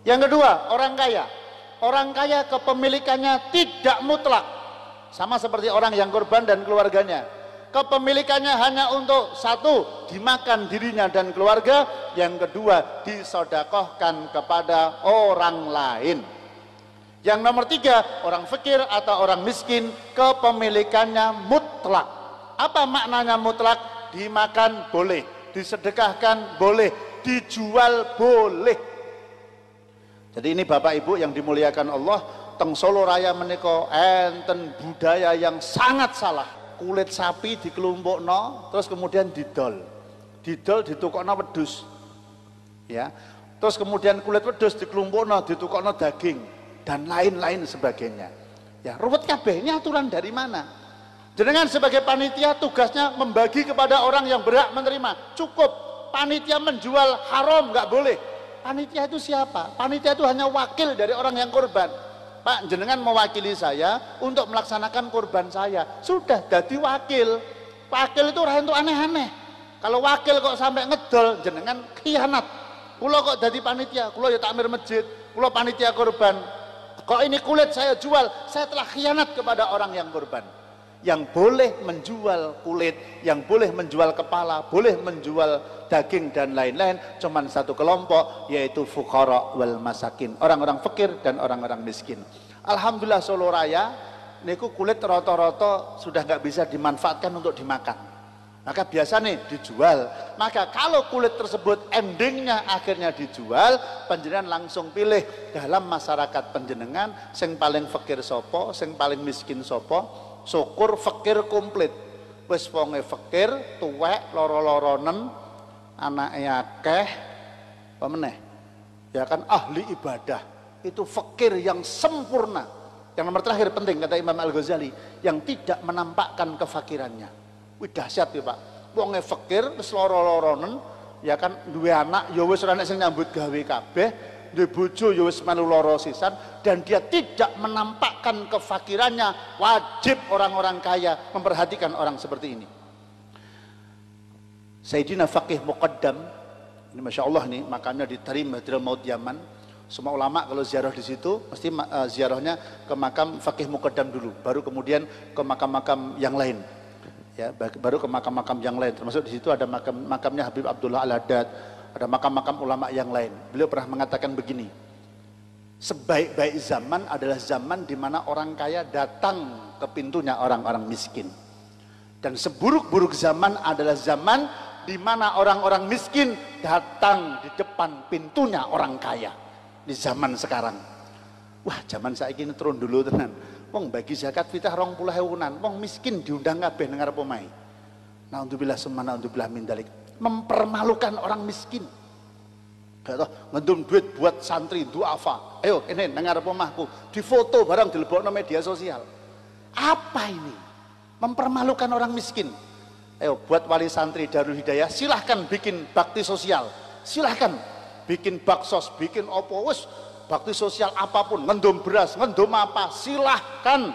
Yang kedua, orang kaya. Orang kaya kepemilikannya tidak mutlak. Sama seperti orang yang kurban dan keluarganya. Kepemilikannya hanya untuk 1, dimakan dirinya dan keluarga. Yang kedua, disedekahkan kepada orang lain. Yang nomor 3, orang fakir atau orang miskin kepemilikannya mutlak. Apa maknanya mutlak? Dimakan boleh, disedekahkan boleh, dijual boleh. Jadi ini Bapak Ibu yang dimuliakan Allah, teng Solo Raya menika enten budaya yang sangat salah. Kulit sapi dikelompokno terus kemudian didol ditukokno wedhus. Ya. Terus kemudian kulit wedhus dikelompokno ditukokno daging dan lain-lain sebagainya. Ya, ruwet kabeh. Ini aturan dari mana? Jenengan sebagai panitia tugasnya membagi kepada orang yang berhak menerima. Cukup. Panitia menjual haram nggak boleh. Panitia itu siapa? Panitia itu hanya wakil dari orang yang kurban. Pak, jenengan mewakili saya untuk melaksanakan kurban saya. Sudah jadi wakil. Wakil itu orang itu aneh-aneh. Kalau wakil kok sampai ngedol, jenengan khianat. Kulo kok jadi panitia, kulo ya takmir masjid, kulo panitia kurban. Kok ini kulit saya jual, saya telah khianat kepada orang yang kurban. Yang boleh menjual kulit, yang boleh menjual kepala, boleh menjual daging dan lain-lain cuman 1 kelompok, yaitu fuqara wal masakin, orang-orang fakir dan orang-orang miskin. Alhamdulillah Solo Raya niku kulit rata-rata sudah nggak bisa dimanfaatkan untuk dimakan, maka biasa nih dijual. Maka kalau kulit tersebut endingnya akhirnya dijual, panjenengan langsung pilih dalam masyarakat panjenengan sing paling fakir sopo, sing paling miskin sopo. Syukur fakir komplit, wis wonge fakir, tuwek, loro-loronen, anake akeh, apa meneh? Ya kan ahli ibadah, itu fakir yang sempurna. Yang nomor terakhir penting kata Imam Al-Ghazali, yang tidak menampakkan kefakirannya. Wih dahsyat ya Pak. Wonge fakir, wis loro-loronen, ya kan duwe anak, ya wis ora nek sing nyambut gawe kabeh. Duwe bojo ya wis melu lara sisan, dan dia tidak menampakkan kefakirannya. Wajib orang-orang kaya memperhatikan orang seperti ini. Sayyidina Faqih Muqaddam, ini Masya Allah nih, makamnya di Tarim Hadral Maut Yaman. Semua ulama kalau ziarah di situ mesti ziarahnya ke makam Faqih Muqaddam dulu, baru kemudian ke makam-makam yang lain. Ya, baru ke makam-makam yang lain. Termasuk di situ ada makamnya Habib Abdullah Al-Haddad, ada makam-makam ulama yang lain. Beliau pernah mengatakan begini, sebaik-baik zaman adalah zaman di mana orang kaya datang ke pintunya orang-orang miskin. Dan seburuk-buruk zaman adalah zaman di mana orang-orang miskin datang di depan pintunya orang kaya. Di zaman sekarang, wah zaman saiki ini turun dulu tenan. Wong bagi zakat fitah 20.000-an, wong miskin diundang kabeh nang ngarep omahe. Naudzubillah summa naudzubillah min dalik. Mempermalukan orang miskin. Gak tau ngedum duit buat santri duafa. Ayo ini nang ngarep omahku, difoto barang dilebokno media sosial. Apa ini? Mempermalukan orang miskin. Ayo buat wali santri Darul Hidayah, silahkan bikin bakti sosial, silahkan bikin baksos, bikin opo, wes bakti sosial apapun, ngendom beras, ngendom apa, silahkan.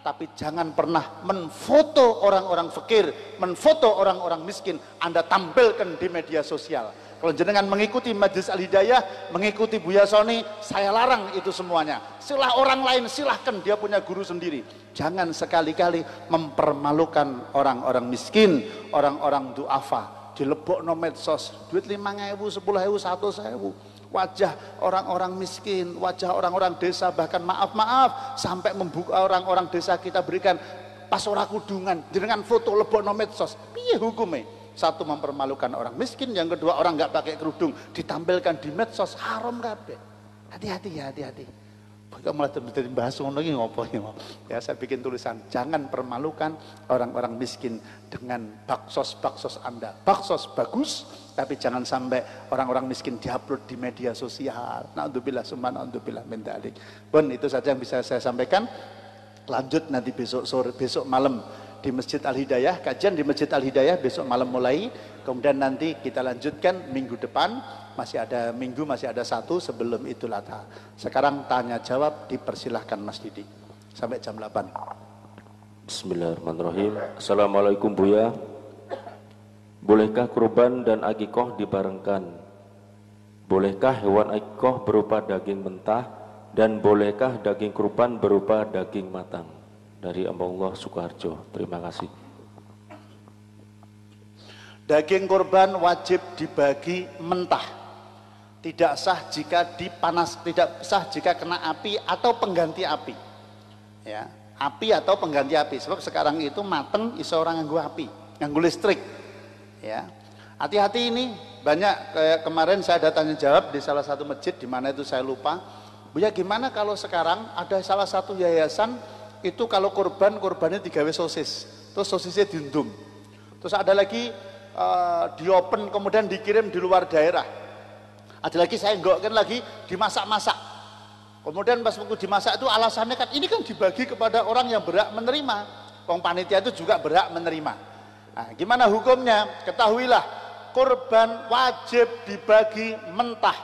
Tapi jangan pernah menfoto orang-orang fakir, menfoto orang-orang miskin, Anda tampilkan di media sosial. Kalau jenengan mengikuti Majelis Al-Hidayah, mengikuti Buya Soni, saya larang itu semuanya. Silah orang lain, silahkan, dia punya guru sendiri. Jangan sekali-kali mempermalukan orang-orang miskin, orang-orang duafa. Dilebokno medsos, duit 5.000, 10.000, 100.000. Wajah orang-orang miskin, wajah orang-orang desa, bahkan maaf-maaf sampai membuka orang-orang desa kita berikan pas ora kudungan, jenengan foto lebokno medsos. Piye hukumnya? Satu, mempermalukan orang miskin, yang kedua orang nggak pakai kerudung ditampilkan di medsos, haram kabeh. Hati-hati ya, hati-hati. Kok malah terjadi bahas ngono iki ngopo ya, saya bikin tulisan, jangan permalukan orang-orang miskin dengan baksos-baksos Anda. Baksos bagus, tapi jangan sampai orang-orang miskin diupload di media sosial. Naudzubillah summa naudzubillah min dzalik. Pun itu saja yang bisa saya sampaikan. Lanjut nanti besok sore, besok malam di Masjid Al-Hidayah, kajian di Masjid Al-Hidayah besok malam mulai, kemudian nanti kita lanjutkan minggu depan, masih ada minggu, masih ada satu sebelum Idul Adha. Sekarang tanya jawab, dipersilahkan Mas Didi sampai jam 8. Bismillahirrahmanirrahim. Assalamualaikum Buya. Bolehkah kurban dan akikoh dibarengkan? Bolehkah hewan akikoh berupa daging mentah, dan bolehkah daging kurban berupa daging matang? Dari Amballah Sukoharjo. Terima kasih. Daging kurban wajib dibagi mentah. Tidak sah jika dipanas, tidak sah jika kena api atau pengganti api. Ya, api atau pengganti api. Sebab sekarang itu mateng iso orang nganggo api, nganggo listrik. Ya. Hati-hati ini, banyak kayak kemarin saya ada tanya jawab di salah satu masjid di mana itu saya lupa. Buya, gimana kalau sekarang ada salah satu yayasan itu kalau kurbannya digawe sosis, terus sosisnya diundum, terus ada lagi diopen kemudian dikirim di luar daerah, ada lagi saya enggakkan lagi dimasak-masak, kemudian pas waktu dimasak itu alasannya kan ini kan dibagi kepada orang yang berhak menerima, wong panitia itu juga berhak menerima. Nah, gimana hukumnya? Ketahuilah kurban wajib dibagi mentah,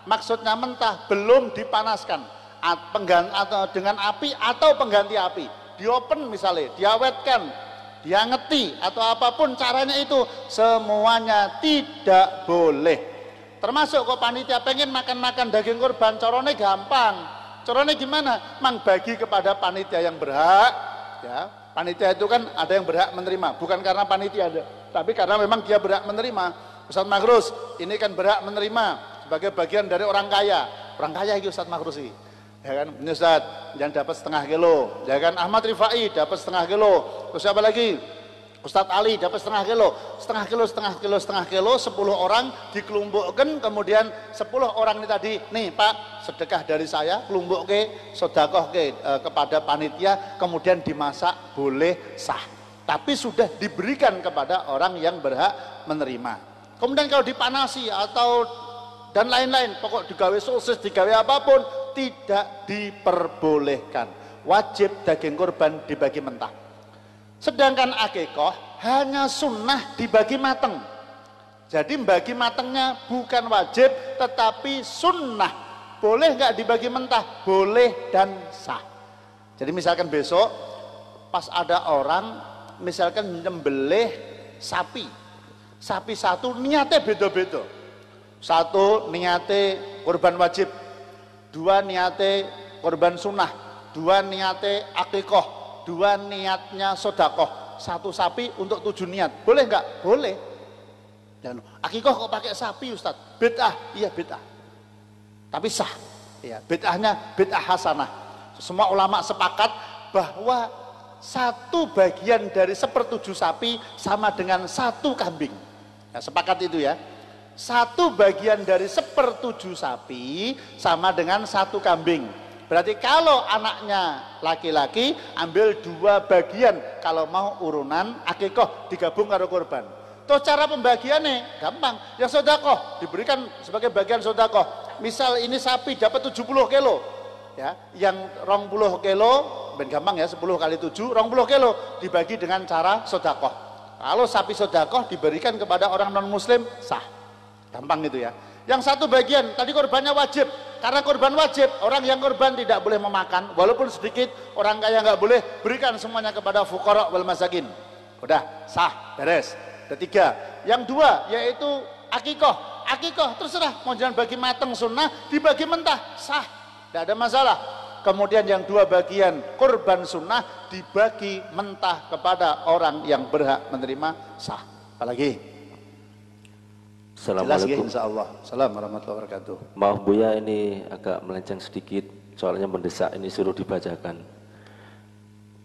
maksudnya mentah belum dipanaskan, atau dengan api atau pengganti api, diopen misalnya, diawetkan, diangeti atau apapun caranya, itu semuanya tidak boleh. Termasuk kok panitia pengen makan-makan daging kurban, corone gampang. Corone gimana? Mang bagi kepada panitia yang berhak. Ya, panitia itu kan ada yang berhak menerima, bukan karena panitia ada, tapi karena memang dia berhak menerima. Ustaz Magrus ini kan berhak menerima sebagai bagian dari orang kaya. Orang kaya itu Ustaz Magrus ini. Ya kan, ini Ustaz yang dapat setengah kilo, ya kan, Ahmad Rifai dapat setengah kilo, terus siapa lagi? Ustadz Ali dapat setengah kilo, 10 orang dikelompokkan, kemudian 10 orang ini tadi, nih Pak, sedekah dari saya, kelompok ke, sodakoh ke kepada panitia, kemudian dimasak, boleh, sah. Tapi sudah diberikan kepada orang yang berhak menerima. Kemudian kalau dipanasi atau dan lain-lain, pokok digawe sosis, digawe apapun, tidak diperbolehkan. Wajib daging kurban dibagi mentah. Sedangkan akikoh hanya sunnah dibagi mateng. Jadi bagi matengnya bukan wajib, tetapi sunnah. Boleh nggak dibagi mentah? Boleh dan sah. Jadi misalkan besok pas ada orang misalkan nyembelih sapi, Sapi satu niatnya beda-beda. Satu niatnya kurban wajib, dua niatnya kurban sunnah, dua niatnya akikoh, dua niatnya sodakoh. Satu sapi untuk 7 niat. Boleh nggak? Boleh. Dan akikoh kok pakai sapi Ustadz? Bid'ah, iya bid'ah. Tapi sah. Ya, bid'ahnya bid'ah hasanah. Semua ulama sepakat bahwa satu bagian dari 1/7 sapi sama dengan 1 kambing. Nah, sepakat itu ya. Satu bagian dari 1/7 sapi sama dengan 1 kambing. Berarti kalau anaknya laki-laki ambil 2 bagian, kalau mau urunan akikoh digabung karo kurban. Tuh cara pembagiannya gampang. Yang sodakoh diberikan sebagai bagian sodakoh. Misal ini sapi dapat 70 kilo, ya, yang 20 kilo, ben gampang ya, 10 kali 7, 20 kilo dibagi dengan cara sodakoh. Kalau sapi sodakoh diberikan kepada orang non muslim, sah. Gampang gitu ya. Yang 1 bagian tadi korbannya wajib, karena korban wajib, orang yang korban tidak boleh memakan, walaupun sedikit. Orang kaya nggak boleh, berikan semuanya kepada fuqara wal masakin. Udah sah, beres. Ketiga, yang 2 yaitu akikoh. Akikoh terserah mau jangan bagi mateng sunnah, dibagi mentah, sah, tidak ada masalah. Kemudian yang 2 bagian kurban sunnah dibagi mentah kepada orang yang berhak menerima, sah. Apalagi? Assalamualaikum. Insyaallah. Assalamualaikum warahmatullahi wabarakatuh. Maaf Buya, ini agak melenceng sedikit, soalnya mendesak, ini suruh dibacakan.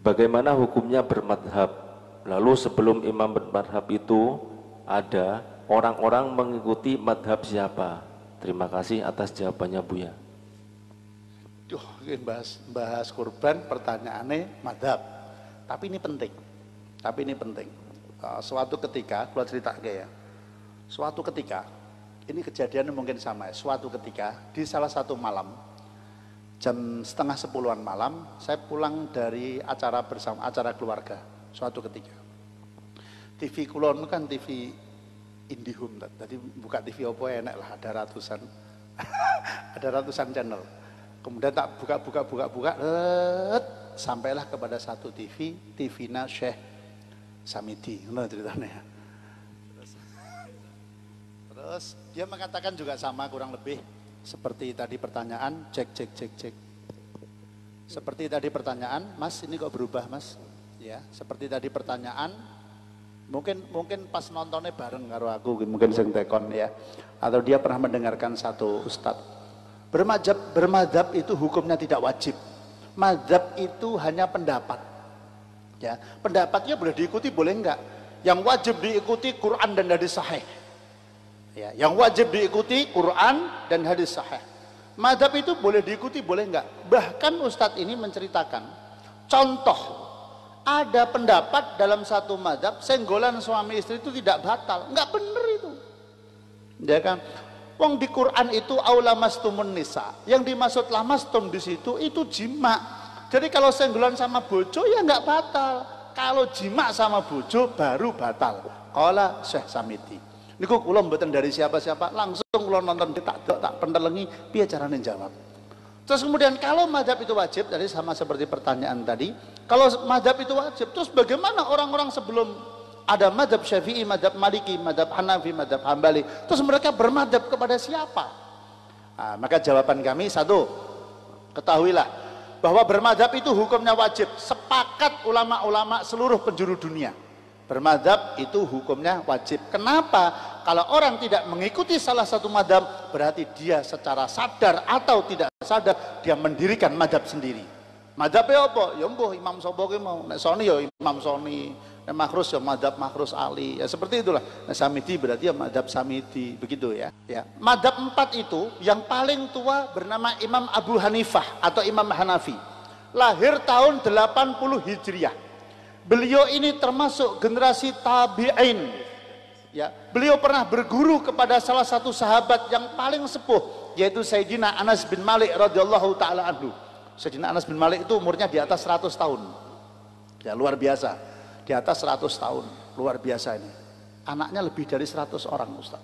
Bagaimana hukumnya bermadhab? Lalu sebelum imam bermadhab itu ada orang-orang mengikuti madhab siapa? Terima kasih atas jawabannya Buya. Bahas kurban, pertanyaannya madhab. Tapi ini penting. Suatu ketika, keluar cerita ya. Suatu ketika, ini kejadiannya mungkin sama ya. Suatu ketika di salah satu malam, jam 9:30 malam, saya pulang dari acara bersama, acara keluarga. Suatu ketika, TV kulon kan TV Indihome, tadi buka TV Oppo enak lah, ada ratusan, ada ratusan channel. Kemudian tak buka, sampailah kepada satu TV-na Syekh Samidi, nah ceritanya. Terus dia mengatakan juga sama kurang lebih seperti tadi pertanyaan, cek. Seperti tadi pertanyaan, Mas ini kok berubah Mas? Ya, seperti tadi pertanyaan, mungkin pas nontonnya bareng karo aku, mungkin sing tekon ya. Atau dia pernah mendengarkan satu ustadz. Bermadhab itu hukumnya tidak wajib. Madhab itu hanya pendapat. Ya, pendapatnya boleh diikuti, boleh enggak. Yang wajib diikuti Quran dan hadis sahih. Ya, yang wajib diikuti Quran dan hadis sahih. Madhab itu boleh diikuti, boleh enggak. Bahkan Ustadz ini menceritakan contoh, ada pendapat dalam satu madhab senggolan suami istri itu tidak batal, enggak bener itu. Ya kan? Wong di Quran itu aulamastumun nisa, yang dimaksud lamastum di situ itu jima. Jadi kalau senggolan sama bojo ya enggak batal. Kalau jima sama bojo baru batal. Qala Syekh Samidi. Niku kula mboten dari siapa-siapa, langsung kula nonton tak pentelengi piye carane jawab. Terus kemudian kalau mazhab itu wajib, tadi sama seperti pertanyaan tadi, kalau mazhab itu wajib, terus bagaimana orang-orang sebelum ada mazhab Syafi'i, mazhab Maliki, mazhab Hanafi, mazhab Hambali, terus mereka bermadzhab kepada siapa? Nah, maka jawaban kami satu, ketahuilah bahwa bermadzhab itu hukumnya wajib, sepakat ulama-ulama seluruh penjuru dunia. Bermadzhab itu hukumnya wajib. Kenapa? Kalau orang tidak mengikuti salah satu madzhab, berarti dia secara sadar atau tidak sadar dia mendirikan madzhab sendiri. Madzhabnya apa? Ya mbuh Imam Sobo ki mau, nek Soni ya Imam Soni, nek Makhrus ya madzhab Makhrus Ali. Ya seperti itulah. Nek Samidi berarti ya madzhab Samidi, begitu ya. Ya. Madzhab 4 itu yang paling tua bernama Imam Abu Hanifah atau Imam Hanafi. Lahir tahun 80 Hijriah. Beliau ini termasuk generasi tabi'in. Ya, beliau pernah berguru kepada salah satu sahabat yang paling sepuh, yaitu Sayyidina Anas bin Malik radhiyallahu taala anhu. Sayyidina Anas bin Malik itu umurnya di atas 100 tahun. Ya, luar biasa. Di atas 100 tahun, luar biasa ini. Anaknya lebih dari 100 orang, Ustaz.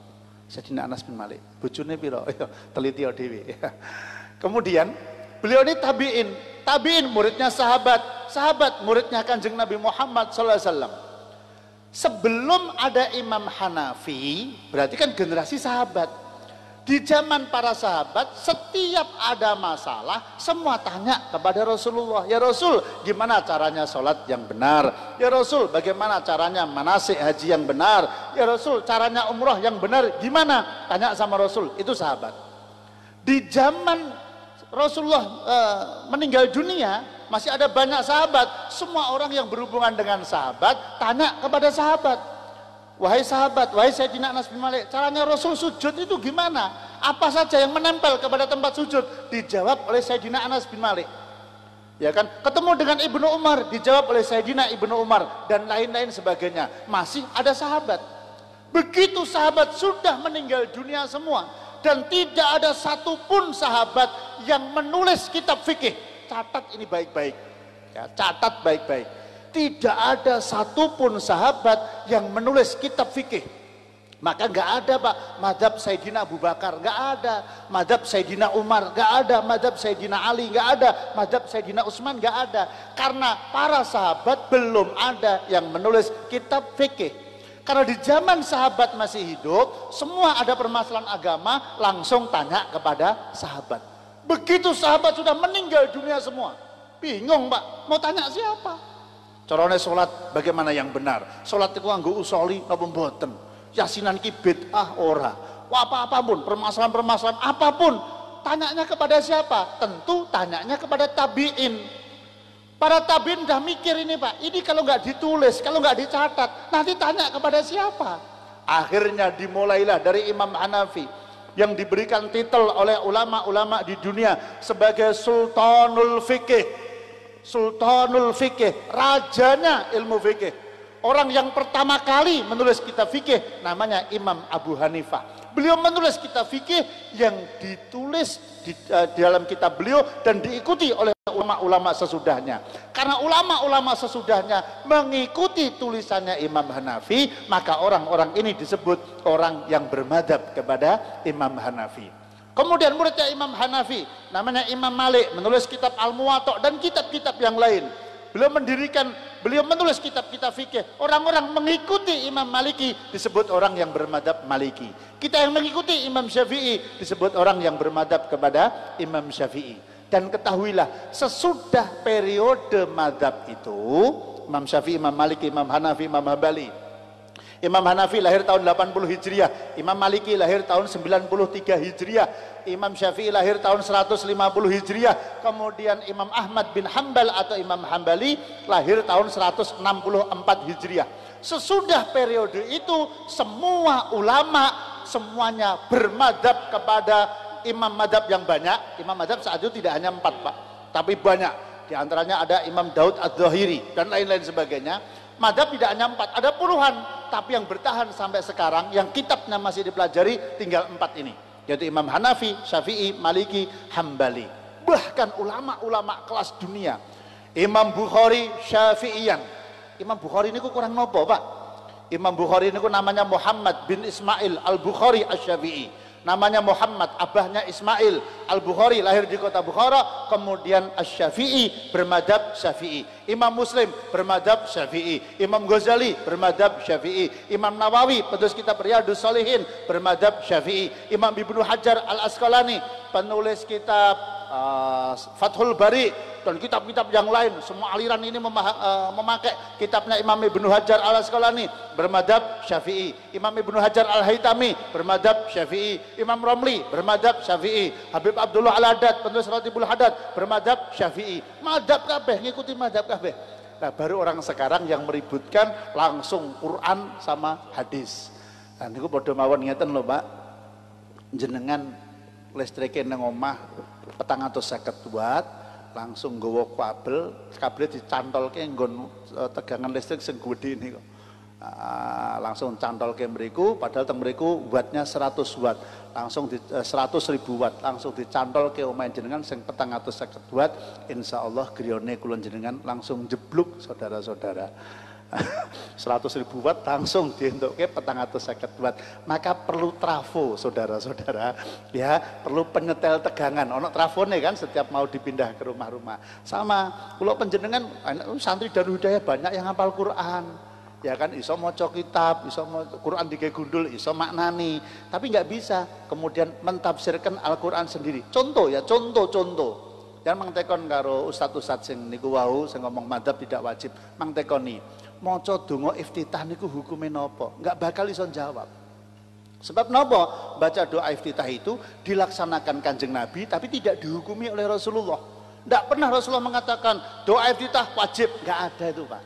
Sayyidina Anas bin Malik. Bojone piro? Teliti dhewe. Kemudian beliau ini tabi'in muridnya sahabat muridnya Kanjeng Nabi Muhammad sallallahu alaihi wasallam. Sebelum ada Imam Hanafi, berarti kan generasi sahabat. Di zaman para sahabat, setiap ada masalah, semua tanya kepada Rasulullah. Ya Rasul, gimana caranya sholat yang benar? Ya Rasul, bagaimana caranya manasik haji yang benar? Ya Rasul, caranya umroh yang benar gimana? Tanya sama Rasul, itu sahabat. Di zaman Rasulullah meninggal dunia, masih ada banyak sahabat. Semua orang yang berhubungan dengan sahabat, tanya kepada sahabat. Wahai sahabat, wahai Sayyidina Anas bin Malik, caranya Rasul sujud itu gimana? Apa saja yang menempel kepada tempat sujud? Dijawab oleh Sayyidina Anas bin Malik. Ya kan? Ketemu dengan Ibnu Umar, dijawab oleh Sayyidina Ibnu Umar dan lain-lain sebagainya. Masih ada sahabat. Begitu sahabat sudah meninggal dunia semua dan tidak ada satupun sahabat yang menulis kitab fikih. Catat ini baik-baik. Ya, catat baik-baik. Tidak ada satupun sahabat yang menulis kitab fikih. Maka nggak ada Pak mazhab Sayyidina Abu Bakar, nggak ada mazhab Sayyidina Umar, nggak ada mazhab Sayyidina Ali, nggak ada mazhab Sayyidina Utsman, nggak ada. Karena para sahabat belum ada yang menulis kitab fikih. Karena di zaman sahabat masih hidup, semua ada permasalahan agama langsung tanya kepada sahabat. Begitu sahabat sudah meninggal dunia semua, bingung Pak, mau tanya siapa? Carane sholat bagaimana yang benar? Sholat itu nganggo usoli napa mboten? Yasinan ki bid'ah ora. Apa-apapun, permasalahan-permasalahan apapun, tanyanya kepada siapa? Tentu tanyanya kepada tabi'in. Para tabi'in udah mikir ini Pak, ini kalau nggak ditulis, kalau nggak dicatat, nanti tanya kepada siapa? Akhirnya dimulailah dari Imam Hanafi yang diberikan titel oleh ulama-ulama di dunia sebagai Sultanul Fikih. Sultanul Fikih, rajanya ilmu fikih. Orang yang pertama kali menulis kitab fikih namanya Imam Abu Hanifah. Beliau menulis kitab fikih yang ditulis di dalam kitab beliau dan diikuti oleh ulama-ulama sesudahnya. Karena ulama-ulama sesudahnya mengikuti tulisannya Imam Hanafi, maka orang-orang ini disebut orang yang bermadhab kepada Imam Hanafi. Kemudian muridnya Imam Hanafi namanya Imam Malik menulis kitab Al-Muwatta dan kitab-kitab yang lain. Beliau menulis kitab-kitab fikih. Orang-orang mengikuti Imam Maliki disebut orang yang bermadhab Maliki. Kita yang mengikuti Imam Syafi'i disebut orang yang bermadhab kepada Imam Syafi'i. Dan ketahuilah, sesudah periode madhab itu, Imam Syafi'i, Imam Maliki, Imam Hanafi, Imam Hambali. Imam Hanafi lahir tahun 80 Hijriah, Imam Maliki lahir tahun 93 Hijriah, Imam Syafi'i lahir tahun 150 Hijriah, kemudian Imam Ahmad bin Hambal atau Imam Hambali lahir tahun 164 Hijriah. Sesudah periode itu semua ulama semuanya bermadhab kepada imam madhab yang banyak. Imam madhab saat itu tidak hanya 4 Pak, tapi banyak. Di antaranya ada Imam Daud Az-Zahiri dan lain-lain sebagainya. Madhab tidak hanya 4, ada puluhan, tapi yang bertahan sampai sekarang yang kitabnya masih dipelajari tinggal 4 ini, yaitu Imam Hanafi, Syafi'i, Maliki, Hambali. Bahkan ulama-ulama kelas dunia, Imam Bukhari Syafi'iyan. Imam Bukhari ini kurang nopo Pak? Imam Bukhari ini namanya Muhammad bin Ismail Al-Bukhari Asy-Syafi'i. Namanya Muhammad, abahnya Ismail. Al-Bukhari lahir di kota Bukhara, kemudian Asy-Syafi'i bermadhab Syafi'i. Imam Muslim bermadhab Syafi'i. Imam Ghazali bermadhab Syafi'i. Imam Nawawi penulis kitab Riyadhus Shalihin bermadhab Syafi'i. Imam Ibnu Hajar Al-Asqalani penulis kitab Fathul Bari dan kitab-kitab yang lain, semua aliran ini memakai kitabnya Imam Ibnu Hajar Al-Asqalani bermadhab Syafi'i. Imam Ibnu Hajar Al-Haytami bermadhab Syafi'i. Imam Romli bermadhab Syafi'i. Habib Abdullah Al-Haddad penulis Ratibul Haddad bermadhab Syafi'i. Madhab kabeh, ngikuti madhab kabeh. Nah, baru orang sekarang yang meributkan langsung Quran sama hadis. Nah, niku padha mawon ngeten lho Pak, jenengan listriknya nang omah 450 watt langsung nggawa kabel dicantolke nggon tegangan listrik sing gedhe niku. Langsung cantolke mriku, padahal teng mriku wattnya 100 watt. Langsung 100.000 watt langsung dicantolke omahe jenengan sing 450 watt, insyaallah griyane kula jenengan langsung jebluk saudara-saudara. 100.000 watt langsung dientukke 450 watt. Maka perlu trafo saudara-saudara, ya, perlu penyetel tegangan. Ono trafone kan setiap mau dipindah ke rumah-rumah. Sama kula panjenengan santri Darul Hidayah banyak yang hafal Quran. ya kan, iso maca kitab, iso maca Quran digawe gundul, iso maknani, tapi nggak bisa kemudian mentafsirkan Al-Quran sendiri. Contoh ya, contoh. Jangan mangtekon karo ustadz sing niku wau sing ngomong madzhab tidak wajib, mangtekoni maca donga iftitah niku hukume napa? Nggak bakal iso jawab. Sebab napa? Baca doa iftitah itu dilaksanakan Kanjeng Nabi tapi tidak dihukumi oleh Rasulullah. Nggak pernah Rasulullah mengatakan doa iftitah wajib, nggak ada itu, Pak.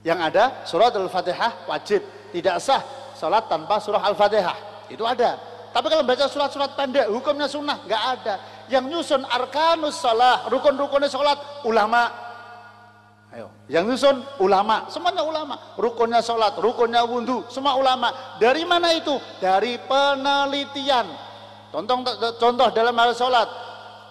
Yang ada surat Al-Fatihah wajib, tidak sah salat tanpa surah Al-Fatihah. Itu ada. Tapi kalau baca surat-surat pendek hukumnya sunnah, nggak ada. Yang nyusun arkanus salah, rukun-rukunnya sholat ulama. Ayo, yang nyusun ulama, semuanya ulama. Rukunnya sholat, rukunnya wudhu, semua ulama. Dari mana itu? Dari penelitian. Contoh dalam hal sholat,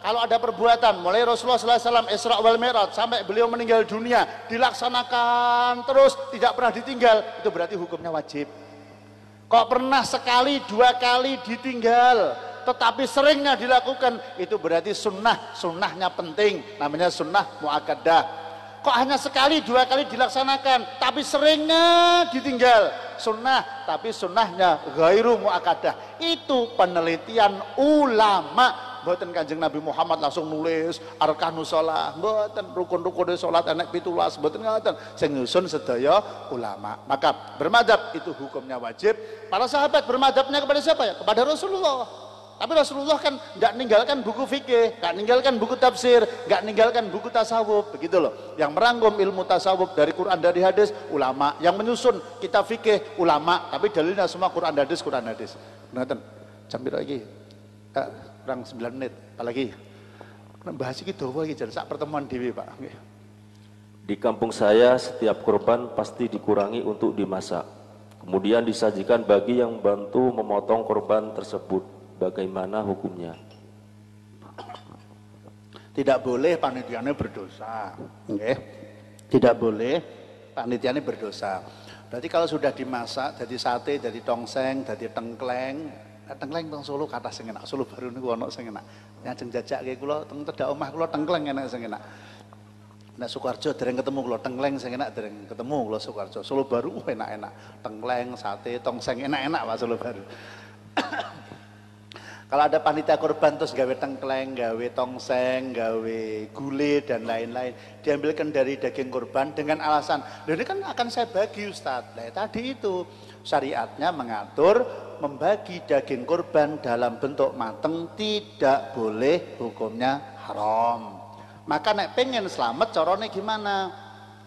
kalau ada perbuatan mulai Rasulullah SAW Isra wal Mi'raj sampai beliau meninggal dunia dilaksanakan terus, tidak pernah ditinggal, itu berarti hukumnya wajib. Kok pernah sekali dua kali ditinggal tetapi seringnya dilakukan, itu berarti sunnahnya penting, namanya sunnah muakkadah. Kok hanya sekali dua kali dilaksanakan tapi seringnya ditinggal, sunnah tapi sunnahnya ghairu muakkadah, itu penelitian ulama. Mboten Kanjeng Nabi Muhammad langsung nulis arkanus shalah, mboten rukun-rukun salat enek 17, mboten ngoten. Sing nyusun sedaya ulama. Maka bermadzhab itu hukumnya wajib. Para sahabat bermadzhabnya kepada siapa ya? Kepada Rasulullah. Tapi Rasulullah kan nggak ninggalkan buku fikih, nggak ninggalkan buku tafsir, nggak ninggalkan buku tasawuf, begitu loh. Yang merangkum ilmu tasawuf dari Quran dari hadis ulama, yang menyusun kitab fikih ulama, tapi dalilnya semua Quran hadis. Ngoten. Jam piro iki? Kurang 9 menit, apalagi bahas iki dawa iki jan sak pertemuan dhewe, Pak. Di kampung saya setiap kurban pasti dikurangi untuk dimasak, kemudian disajikan bagi yang bantu memotong kurban tersebut. Bagaimana hukumnya? Tidak boleh panitianya berdosa, okay? Tidak boleh panitianya berdosa. Berarti kalau sudah dimasak jadi sate, jadi tongseng, jadi tengkleng. Tengkleng teng Solo kata sing enak, Solo Baru niku ana sing enak. Nyajeng jajake kula teng tedak omah kula tengkleng enak sing enak. Nek Sukoharjo dereng ketemu kula tengkleng sing enak dereng ketemu kula Sukoharjo. Solo Baru enak-enak. Tengkleng, sate, tongseng enak-enak Pak Solo Baru. Kalau ada panitia kurban terus gawe tengkleng, gawe tongseng, gawe gulai dan lain-lain, diambilkan dari daging kurban dengan alasan, ini kan akan saya bagi Ustadz. Nah, tadi itu syariatnya mengatur membagi daging kurban dalam bentuk mateng tidak boleh, hukumnya haram. Maka nek pengen selamat caranya gimana?